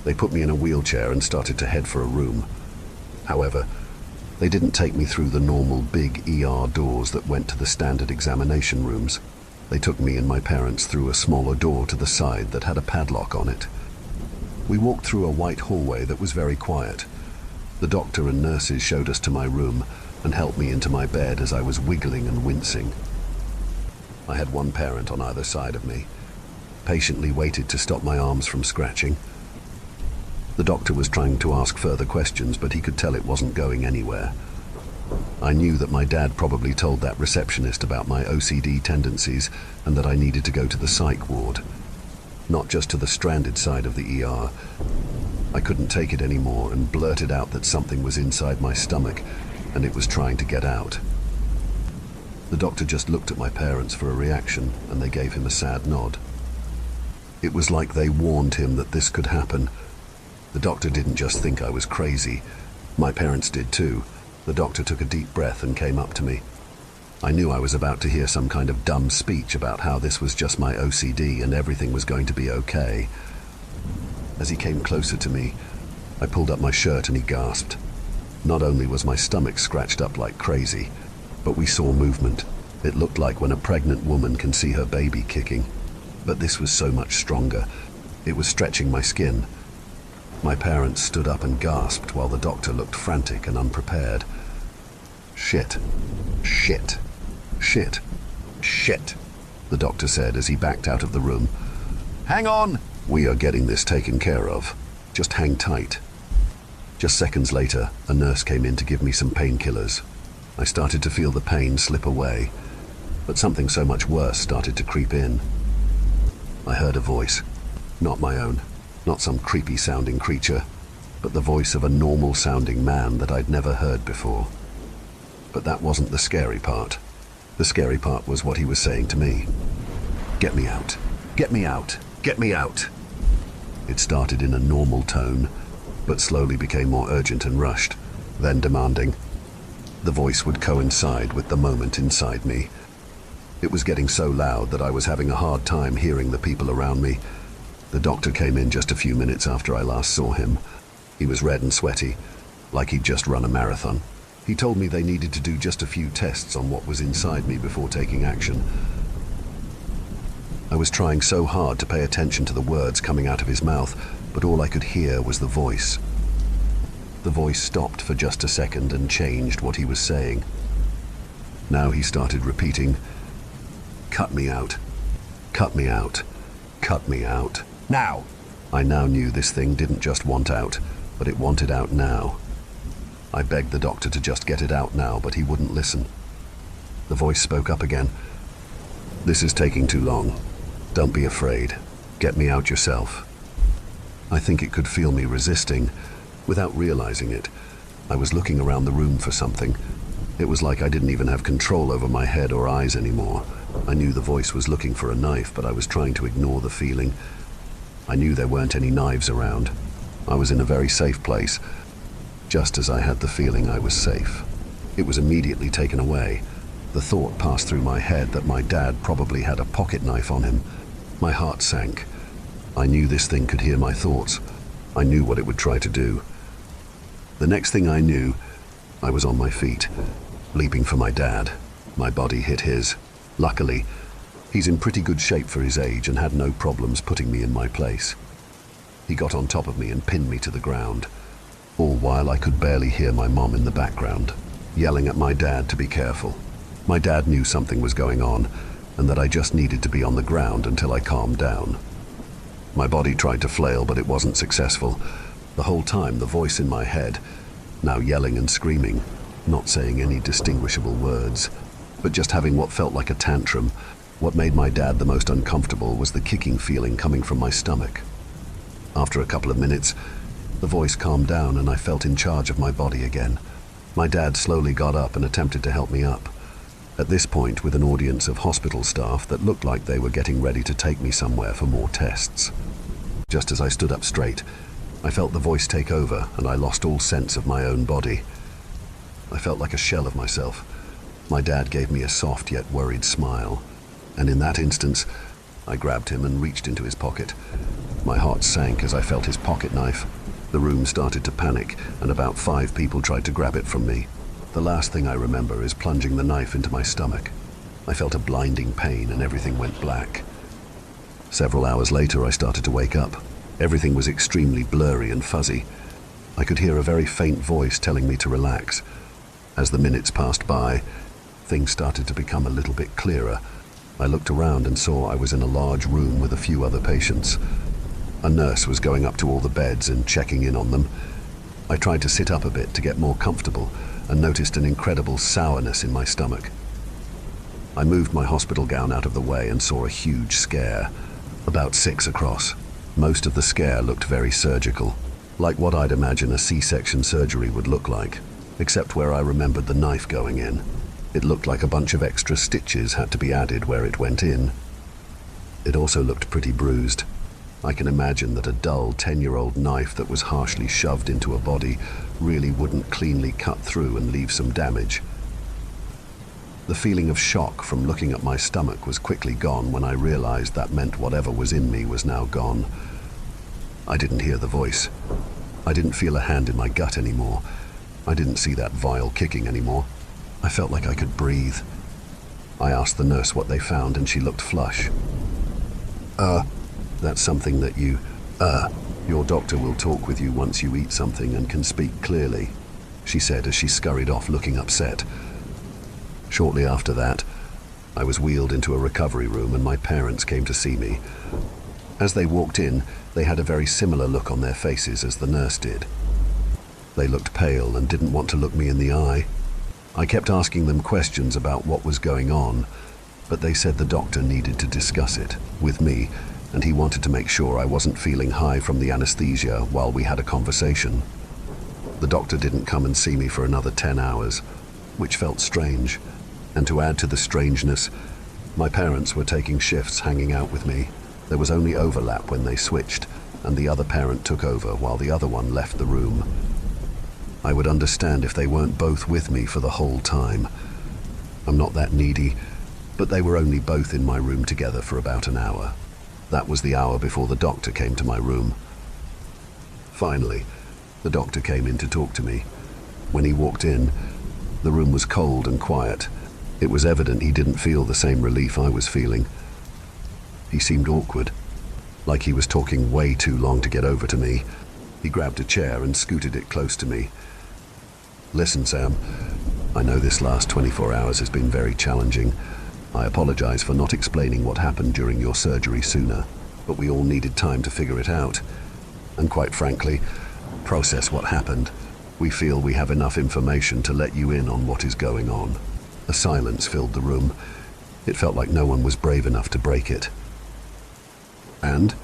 They put me in a wheelchair and started to head for a room. However, they didn't take me through the normal big ER doors that went to the standard examination rooms. They took me and my parents through a smaller door to the side that had a padlock on it. We walked through a white hallway that was very quiet. The doctor and nurses showed us to my room and helped me into my bed as I was wiggling and wincing. I had one parent on either side of me, patiently waited to stop my arms from scratching. The doctor was trying to ask further questions, but he could tell it wasn't going anywhere. I knew that my dad probably told that receptionist about my OCD tendencies and that I needed to go to the psych ward, not just to the stranded side of the ER. I couldn't take it anymore and blurted out that something was inside my stomach and it was trying to get out. The doctor just looked at my parents for a reaction and they gave him a sad nod. It was like they warned him that this could happen. The doctor didn't just think I was crazy. My parents did too. The doctor took a deep breath and came up to me. I knew I was about to hear some kind of dumb speech about how this was just my OCD and everything was going to be okay. As he came closer to me, I pulled up my shirt and he gasped. Not only was my stomach scratched up like crazy, but we saw movement. It looked like when a pregnant woman can see her baby kicking. But this was so much stronger. It was stretching my skin. My parents stood up and gasped while the doctor looked frantic and unprepared. Shit. Shit. Shit. Shit, the doctor said as he backed out of the room. Hang on! We are getting this taken care of. Just hang tight. Just seconds later, a nurse came in to give me some painkillers. I started to feel the pain slip away, but something so much worse started to creep in. I heard a voice, not my own, not some creepy-sounding creature, but the voice of a normal-sounding man that I'd never heard before. But that wasn't the scary part. The scary part was what he was saying to me. Get me out. Get me out. Get me out. It started in a normal tone, but slowly became more urgent and rushed, then demanding. The voice would coincide with the moment inside me. It was getting so loud that I was having a hard time hearing the people around me. The doctor came in just a few minutes after I last saw him. He was red and sweaty, like he'd just run a marathon. He told me they needed to do just a few tests on what was inside me before taking action. I was trying so hard to pay attention to the words coming out of his mouth, but all I could hear was the voice. The voice stopped for just a second and changed what he was saying. Now he started repeating, "Cut me out. Cut me out. Cut me out. Now!" I now knew this thing didn't just want out, but it wanted out now. I begged the doctor to just get it out now, but he wouldn't listen. The voice spoke up again. "This is taking too long. Don't be afraid. Get me out yourself." I think it could feel me resisting. Without realizing it, I was looking around the room for something. It was like I didn't even have control over my head or eyes anymore. I knew the voice was looking for a knife, but I was trying to ignore the feeling. I knew there weren't any knives around. I was in a very safe place, just as I had the feeling I was safe. It was immediately taken away. The thought passed through my head that my dad probably had a pocket knife on him. My heart sank. I knew this thing could hear my thoughts. I knew what it would try to do. The next thing I knew, I was on my feet, leaping for my dad. My body hit his. Luckily, he's in pretty good shape for his age and had no problems putting me in my place. He got on top of me and pinned me to the ground, all while I could barely hear my mom in the background, yelling at my dad to be careful. My dad knew something was going on, and that I just needed to be on the ground until I calmed down. My body tried to flail, but it wasn't successful. The whole time, the voice in my head, now yelling and screaming, not saying any distinguishable words, but just having what felt like a tantrum. What made my dad the most uncomfortable was the kicking feeling coming from my stomach. After a couple of minutes, the voice calmed down and I felt in charge of my body again. My dad slowly got up and attempted to help me up. At this point, with an audience of hospital staff that looked like they were getting ready to take me somewhere for more tests. Just as I stood up straight, I felt the voice take over and I lost all sense of my own body. I felt like a shell of myself. My dad gave me a soft yet worried smile, and in that instance, I grabbed him and reached into his pocket. My heart sank as I felt his pocket knife. The room started to panic, and about 5 people tried to grab it from me. The last thing I remember is plunging the knife into my stomach. I felt a blinding pain and everything went black. Several hours later, I started to wake up. Everything was extremely blurry and fuzzy. I could hear a very faint voice telling me to relax. As the minutes passed by, things started to become a little bit clearer. I looked around and saw I was in a large room with a few other patients. A nurse was going up to all the beds and checking in on them. I tried to sit up a bit to get more comfortable and noticed an incredible sourness in my stomach. I moved my hospital gown out of the way and saw a huge scare, about 6 across. Most of the scare looked very surgical, like what I'd imagine a C-section surgery would look like, except where I remembered the knife going in. It looked like a bunch of extra stitches had to be added where it went in. It also looked pretty bruised. I can imagine that a dull 10-year-old knife that was harshly shoved into a body really wouldn't cleanly cut through and leave some damage. The feeling of shock from looking at my stomach was quickly gone when I realized that meant whatever was in me was now gone. I didn't hear the voice. I didn't feel a hand in my gut anymore. I didn't see that vile kicking anymore. I felt like I could breathe. I asked the nurse what they found and she looked flush. That's something that your doctor will talk with you once you eat something and can speak clearly, she said as she scurried off looking upset. Shortly after that, I was wheeled into a recovery room and my parents came to see me. As they walked in, they had a very similar look on their faces as the nurse did. They looked pale and didn't want to look me in the eye. I kept asking them questions about what was going on, but they said the doctor needed to discuss it with me, and he wanted to make sure I wasn't feeling high from the anesthesia while we had a conversation. The doctor didn't come and see me for another 10 hours, which felt strange. And to add to the strangeness, my parents were taking shifts hanging out with me. There was only overlap when they switched, and the other parent took over while the other one left the room. I would understand if they weren't both with me for the whole time. I'm not that needy, but they were only both in my room together for about an hour. That was the hour before the doctor came to my room. Finally, the doctor came in to talk to me. When he walked in, the room was cold and quiet. It was evident he didn't feel the same relief I was feeling. He seemed awkward, like he was talking way too long to get over to me. He grabbed a chair and scooted it close to me. Listen, Sam, I know this last 24 hours has been very challenging. I apologize for not explaining what happened during your surgery sooner, but we all needed time to figure it out. And quite frankly, process what happened. We feel we have enough information to let you in on what is going on. A silence filled the room. It felt like no one was brave enough to break it. And?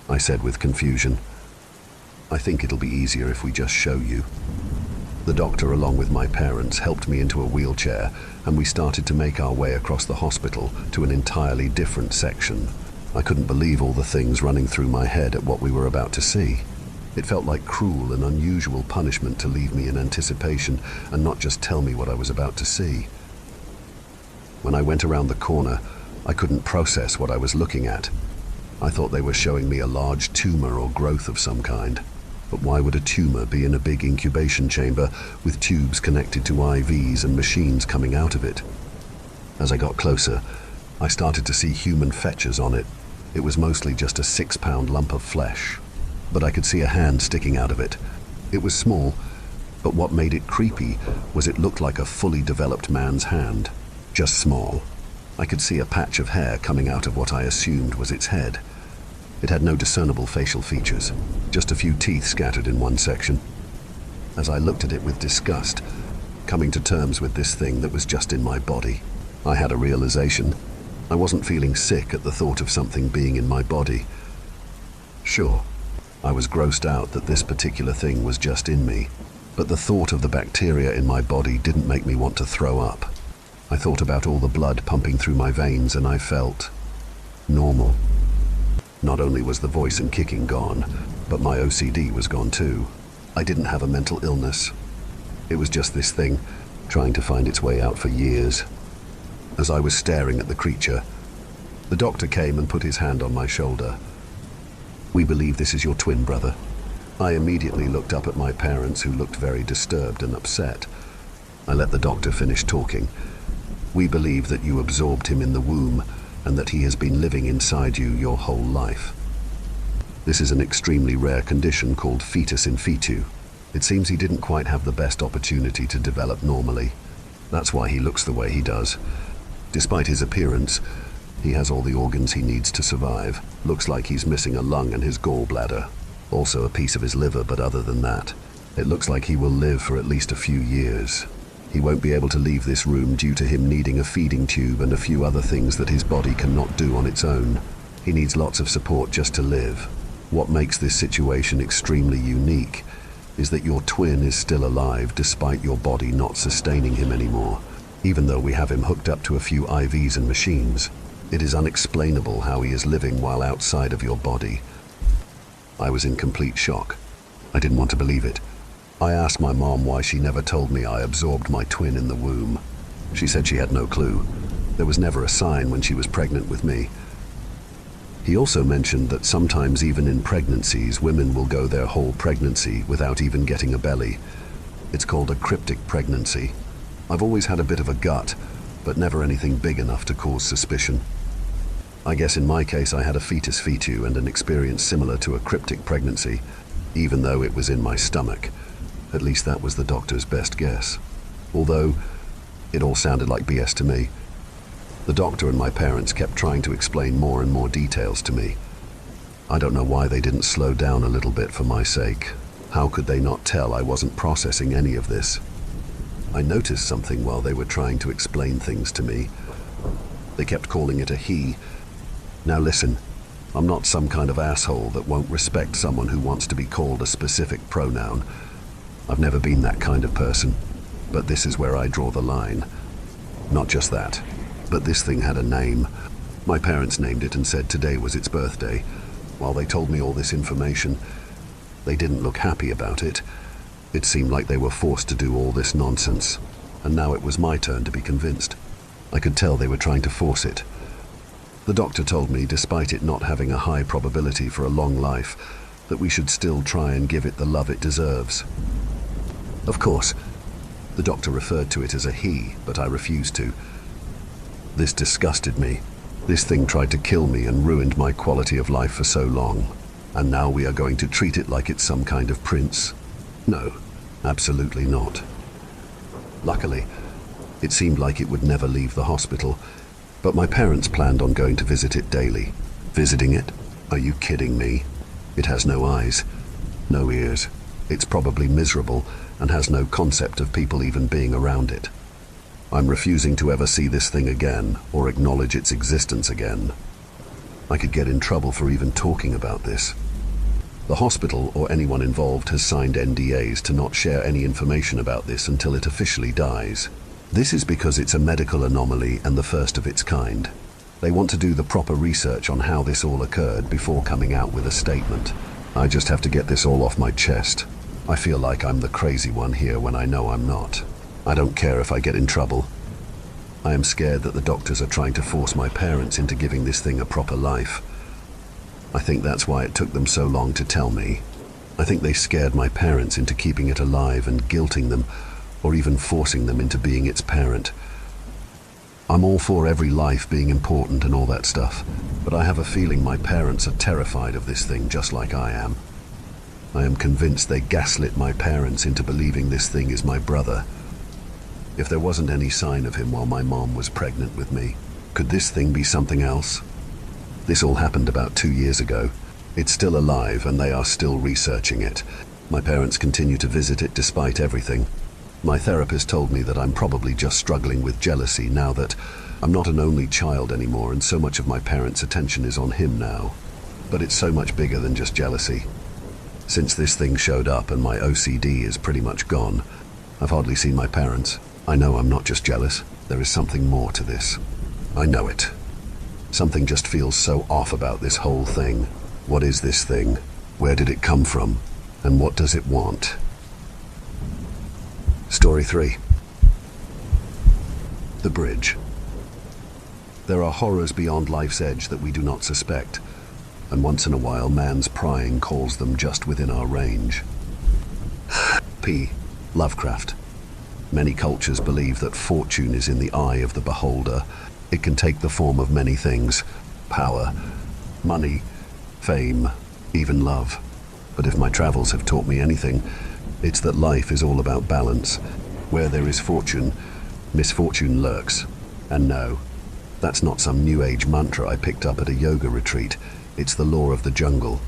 I said with confusion. I think it'll be easier if we just show you. The doctor, along with my parents, helped me into a wheelchair, and we started to make our way across the hospital to an entirely different section. I couldn't believe all the things running through my head at what we were about to see. It felt like cruel and unusual punishment to leave me in anticipation and not just tell me what I was about to see. When I went around the corner, I couldn't process what I was looking at. I thought they were showing me a large tumor or growth of some kind. But why would a tumor be in a big incubation chamber with tubes connected to IVs and machines coming out of it? As I got closer, I started to see human features on it. It was mostly just a 6-pound lump of flesh, but I could see a hand sticking out of it. It was small, but what made it creepy was it looked like a fully developed man's hand, just small. I could see a patch of hair coming out of what I assumed was its head. It had no discernible facial features, just a few teeth scattered in one section. As I looked at it with disgust, coming to terms with this thing that was just in my body, I had a realization. I wasn't feeling sick at the thought of something being in my body. Sure, I was grossed out that this particular thing was just in me, but the thought of the bacteria in my body didn't make me want to throw up. I thought about all the blood pumping through my veins and I felt normal. Not only was the voice and kicking gone, but my OCD was gone too. I didn't have a mental illness. It was just this thing, trying to find its way out for years. As I was staring at the creature, the doctor came and put his hand on my shoulder. "We believe this is your twin brother." I immediately looked up at my parents, who looked very disturbed and upset. I let the doctor finish talking. "We believe that you absorbed him in the womb and that he has been living inside you your whole life. This is an extremely rare condition called fetus in fetu. It seems he didn't quite have the best opportunity to develop normally. That's why he looks the way he does. Despite his appearance, he has all the organs he needs to survive. Looks like he's missing a lung and his gallbladder. Also a piece of his liver, but other than that, it looks like he will live for at least a few years. He won't be able to leave this room due to him needing a feeding tube and a few other things that his body cannot do on its own. He needs lots of support just to live. What makes this situation extremely unique is that your twin is still alive despite your body not sustaining him anymore. Even though we have him hooked up to a few IVs and machines, it is unexplainable how he is living while outside of your body." I was in complete shock. I didn't want to believe it. I asked my mom why she never told me I absorbed my twin in the womb. She said she had no clue. There was never a sign when she was pregnant with me. He also mentioned that sometimes even in pregnancies, women will go their whole pregnancy without even getting a belly. It's called a cryptic pregnancy. I've always had a bit of a gut, but never anything big enough to cause suspicion. I guess in my case I had a fetus fetu and an experience similar to a cryptic pregnancy, even though it was in my stomach. At least that was the doctor's best guess. Although, it all sounded like BS to me. The doctor and my parents kept trying to explain more and more details to me. I don't know why they didn't slow down a little bit for my sake. How could they not tell I wasn't processing any of this? I noticed something while they were trying to explain things to me. They kept calling it a he. Now listen, I'm not some kind of asshole that won't respect someone who wants to be called a specific pronoun. I've never been that kind of person, but this is where I draw the line. Not just that, but this thing had a name. My parents named it and said today was its birthday. While they told me all this information, they didn't look happy about it. It seemed like they were forced to do all this nonsense, and now it was my turn to be convinced. I could tell they were trying to force it. The doctor told me, despite it not having a high probability for a long life, that we should still try and give it the love it deserves. Of course, the doctor referred to it as a he, but I refused to. This disgusted me. This thing tried to kill me and ruined my quality of life for so long. And now we are going to treat it like it's some kind of prince? No, absolutely not. Luckily, it seemed like it would never leave the hospital, but my parents planned on going to visit it daily. Visiting it? Are you kidding me? It has no eyes, no ears. It's probably miserable and has no concept of people even being around it. I'm refusing to ever see this thing again or acknowledge its existence again. I could get in trouble for even talking about this. The hospital or anyone involved has signed NDAs to not share any information about this until it officially dies. This is because it's a medical anomaly and the first of its kind. They want to do the proper research on how this all occurred before coming out with a statement. I just have to get this all off my chest. I feel like I'm the crazy one here when I know I'm not. I don't care if I get in trouble. I am scared that the doctors are trying to force my parents into giving this thing a proper life. I think that's why it took them so long to tell me. I think they scared my parents into keeping it alive and guilting them, or even forcing them into being its parent. I'm all for every life being important and all that stuff, but I have a feeling my parents are terrified of this thing just like I am. I am convinced they gaslit my parents into believing this thing is my brother. If there wasn't any sign of him while my mom was pregnant with me, could this thing be something else? This all happened about 2 years ago. It's still alive and they are still researching it. My parents continue to visit it despite everything. My therapist told me that I'm probably just struggling with jealousy now that I'm not an only child anymore and so much of my parents' attention is on him now. But it's so much bigger than just jealousy. Since this thing showed up and my OCD is pretty much gone, I've hardly seen my parents. I know I'm not just jealous. There is something more to this. I know it. Something just feels so off about this whole thing. What is this thing? Where did it come from? And what does it want? Story 3. The Bridge. There are horrors beyond life's edge that we do not suspect, and once in a while man's prying calls them just within our range. P. Lovecraft. Many cultures believe that fortune is in the eye of the beholder. It can take the form of many things: power, money, fame, even love. But if my travels have taught me anything, it's that life is all about balance. Where there is fortune, misfortune lurks. And no, that's not some new age mantra I picked up at a yoga retreat. It's the law of the jungle.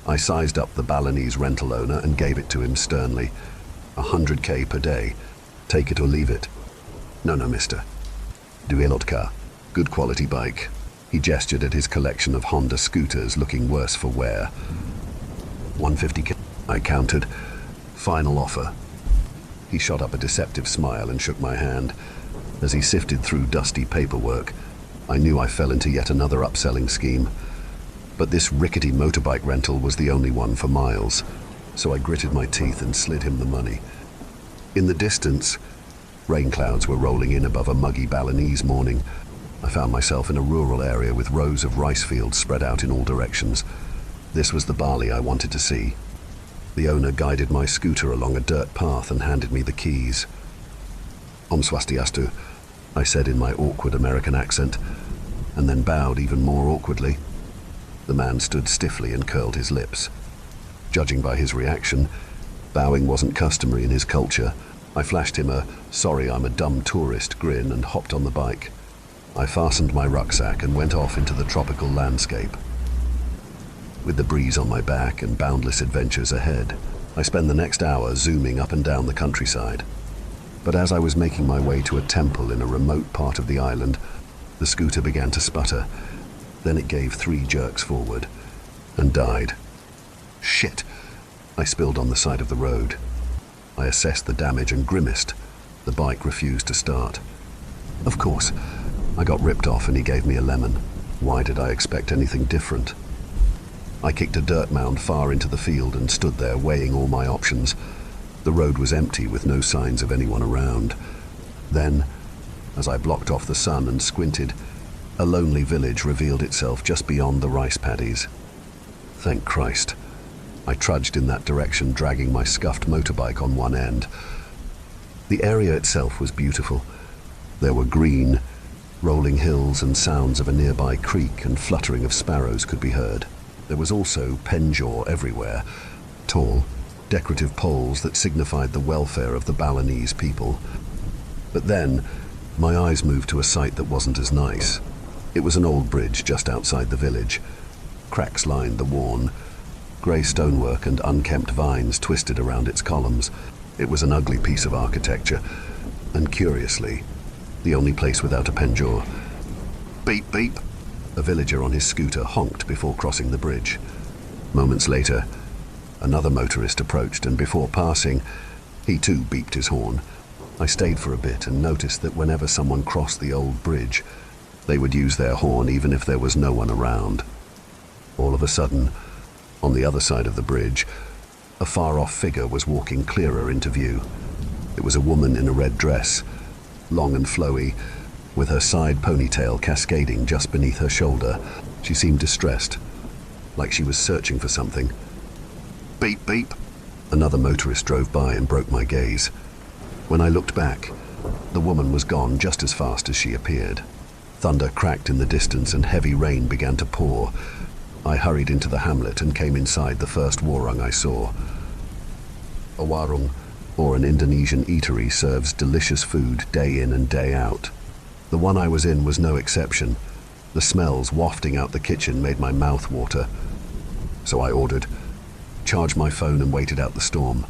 I sized up the Balinese rental owner and gave it to him sternly. 100K per day. Take it or leave it. No, mister. Duelotka. Good quality bike. He gestured at his collection of Honda scooters looking worse for wear. 150K, I countered. Final offer. He shot up a deceptive smile and shook my hand. As he sifted through dusty paperwork, I knew I fell into yet another upselling scheme. But this rickety motorbike rental was the only one for miles, so I gritted my teeth and slid him the money. In the distance, rain clouds were rolling in above a muggy Balinese morning. I found myself in a rural area with rows of rice fields spread out in all directions. This was the Bali I wanted to see. The owner guided my scooter along a dirt path and handed me the keys. Om Swastiastu, I said in my awkward American accent, and then bowed even more awkwardly. The man stood stiffly and curled his lips. Judging by his reaction, bowing wasn't customary in his culture. I flashed him a "sorry, I'm a dumb tourist" grin and hopped on the bike. I fastened my rucksack and went off into the tropical landscape. With the breeze on my back and boundless adventures ahead, I spent the next hour zooming up and down the countryside. But as I was making my way to a temple in a remote part of the island, the scooter began to sputter. Then it gave 3 jerks forward and died. Shit! I spilled on the side of the road. I assessed the damage and grimaced. The bike refused to start. Of course, I got ripped off and he gave me a lemon. Why did I expect anything different? I kicked a dirt mound far into the field and stood there weighing all my options. The road was empty with no signs of anyone around. Then, as I blocked off the sun and squinted, a lonely village revealed itself just beyond the rice paddies. Thank Christ. I trudged in that direction, dragging my scuffed motorbike on one end. The area itself was beautiful. There were green, rolling hills and sounds of a nearby creek, and fluttering of sparrows could be heard. There was also penjaw everywhere, tall, decorative poles that signified the welfare of the Balinese people. But then, my eyes moved to a sight that wasn't as nice. It was an old bridge just outside the village. Cracks lined the worn, grey stonework and unkempt vines twisted around its columns. It was an ugly piece of architecture, and curiously, the only place without a penjaw. Beep, beep. A villager on his scooter honked before crossing the bridge. Moments later, another motorist approached, and before passing, he too beeped his horn. I stayed for a bit and noticed that whenever someone crossed the old bridge, they would use their horn even if there was no one around. All of a sudden, on the other side of the bridge, a far-off figure was walking clearer into view. It was a woman in a red dress, long and flowy, with her side ponytail cascading just beneath her shoulder. She seemed distressed, like she was searching for something. Beep, beep. Another motorist drove by and broke my gaze. When I looked back, the woman was gone just as fast as she appeared. Thunder cracked in the distance and heavy rain began to pour. I hurried into the hamlet and came inside the first warung I saw. A warung, or an Indonesian eatery, serves delicious food day in and day out. The one I was in was no exception. The smells wafting out the kitchen made my mouth water. So I ordered, charged my phone and waited out the storm.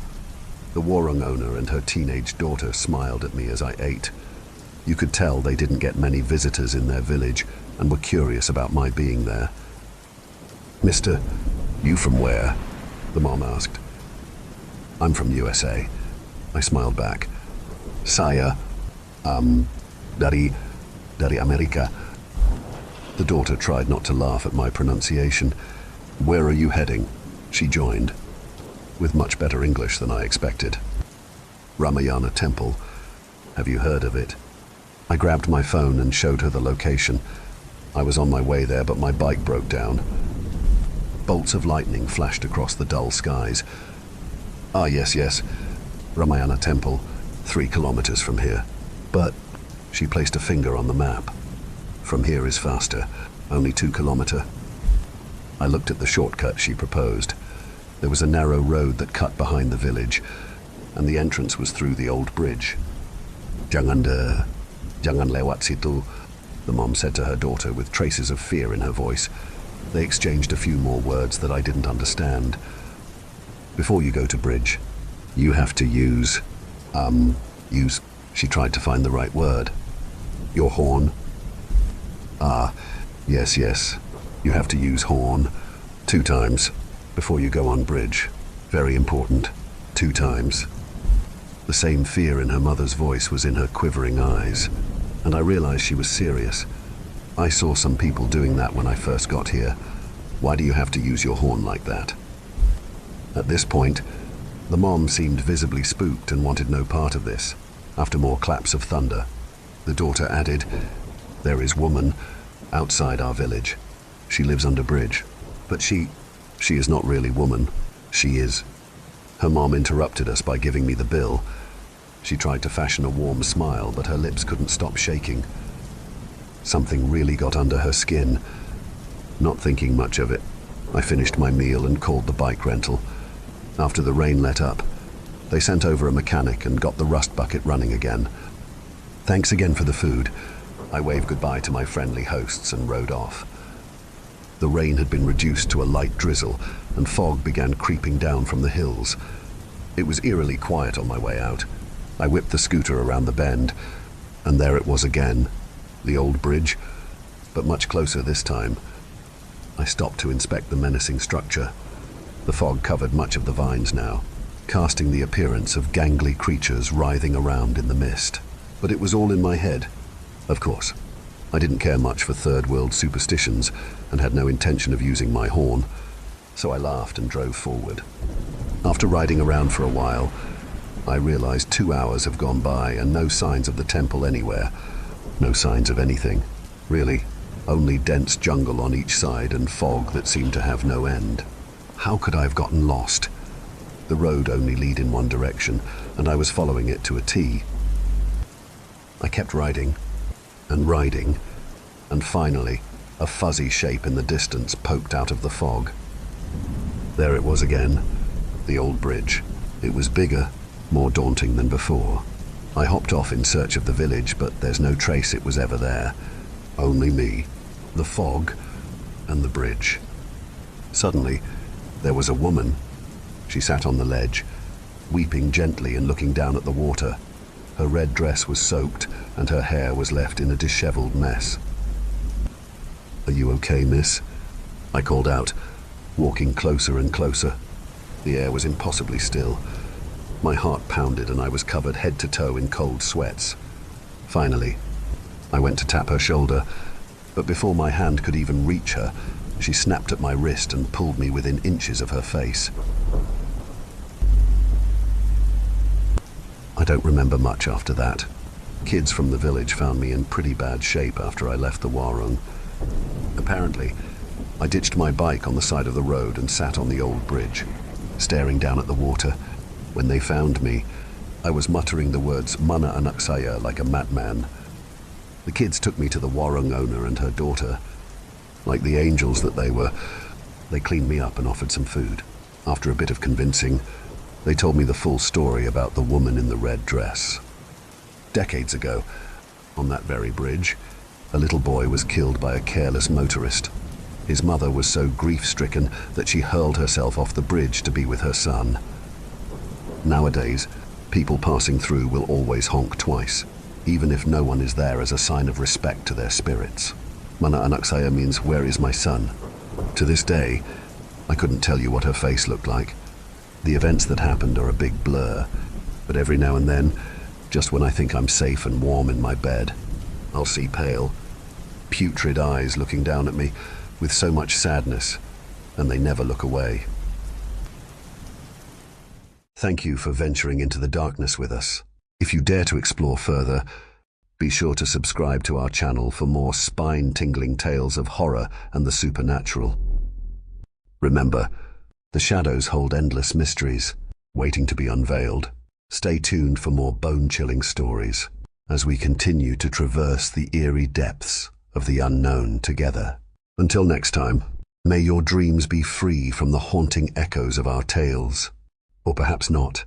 The warung owner and her teenage daughter smiled at me as I ate. You could tell they didn't get many visitors in their village and were curious about my being there. "Mister, you from where?" the mom asked. "I'm from USA." I smiled back. "Saya, dari Amerika." The daughter tried not to laugh at my pronunciation. "Where are you heading?" she joined, with much better English than I expected. "Ramayana Temple. Have you heard of it?" I grabbed my phone and showed her the location. I was on my way there, but my bike broke down. Bolts of lightning flashed across the dull skies. "Ah, yes. Ramayana Temple, 3 kilometers from here. But," she placed a finger on the map, "from here is faster, only 2 kilometer." I looked at the shortcut she proposed. There was a narrow road that cut behind the village, and the entrance was through the old bridge. Jangan lewat situ," the mom said to her daughter with traces of fear in her voice. They exchanged a few more words that I didn't understand. "Before you go to bridge, you have to use, she tried to find the right word. "Your horn." "Ah, yes. You have to use horn 2 times before you go on bridge. Very important. 2 times. The same fear in her mother's voice was in her quivering eyes, and I realized she was serious. "I saw some people doing that when I first got here. Why do you have to use your horn like that?" At this point, the mom seemed visibly spooked and wanted no part of this. After more claps of thunder, the daughter added, "There is woman outside our village. She lives under bridge. But she is not really woman. She is." Her mom interrupted us by giving me the bill. She tried to fashion a warm smile, but her lips couldn't stop shaking. Something really got under her skin. Not thinking much of it, I finished my meal and called the bike rental. After the rain let up, they sent over a mechanic and got the rust bucket running again. "Thanks again for the food." I waved goodbye to my friendly hosts and rode off. The rain had been reduced to a light drizzle, and fog began creeping down from the hills. It was eerily quiet on my way out. I whipped the scooter around the bend, and there it was again, the old bridge, but much closer this time. I stopped to inspect the menacing structure. The fog covered much of the vines now, casting the appearance of gangly creatures writhing around in the mist. But it was all in my head. Of course, I didn't care much for third world superstitions and had no intention of using my horn, so I laughed and drove forward. After riding around for a while, I realized 2 hours have gone by and no signs of the temple anywhere. No signs of anything, really. Only dense jungle on each side and fog that seemed to have no end. How could I have gotten lost? The road only lead in one direction, and I was following it to a T. I kept riding, and finally, a fuzzy shape in the distance poked out of the fog. There it was again, the old bridge. It was bigger, more daunting than before. I hopped off in search of the village, but there's no trace it was ever there. Only me, the fog, and the bridge. Suddenly, there was a woman. She sat on the ledge, weeping gently and looking down at the water. Her red dress was soaked, and her hair was left in a disheveled mess. "Are you okay, miss?" I called out, walking closer and closer. The air was impossibly still. My heart pounded and I was covered head to toe in cold sweats. Finally, I went to tap her shoulder, but before my hand could even reach her, she snapped at my wrist and pulled me within inches of her face. I don't remember much after that. Kids from the village found me in pretty bad shape after I left the warung. Apparently, I ditched my bike on the side of the road and sat on the old bridge, staring down at the water. When they found me, I was muttering the words Mana Anaksaya like a madman. The kids took me to the warung owner and her daughter. Like the angels that they were, they cleaned me up and offered some food. After a bit of convincing, they told me the full story about the woman in the red dress. Decades ago, on that very bridge, a little boy was killed by a careless motorist. His mother was so grief-stricken that she hurled herself off the bridge to be with her son. Nowadays, people passing through will always honk twice, even if no one is there, as a sign of respect to their spirits. Mana Anaksaya means, "Where is my son?" To this day, I couldn't tell you what her face looked like. The events that happened are a big blur, but every now and then, just when I think I'm safe and warm in my bed, I'll see pale, putrid eyes looking down at me with so much sadness, and they never look away. Thank you for venturing into the darkness with us. If you dare to explore further, be sure to subscribe to our channel for more spine-tingling tales of horror and the supernatural. Remember, the shadows hold endless mysteries, waiting to be unveiled. Stay tuned for more bone-chilling stories as we continue to traverse the eerie depths of the unknown together. Until next time, may your dreams be free from the haunting echoes of our tales. Or perhaps not.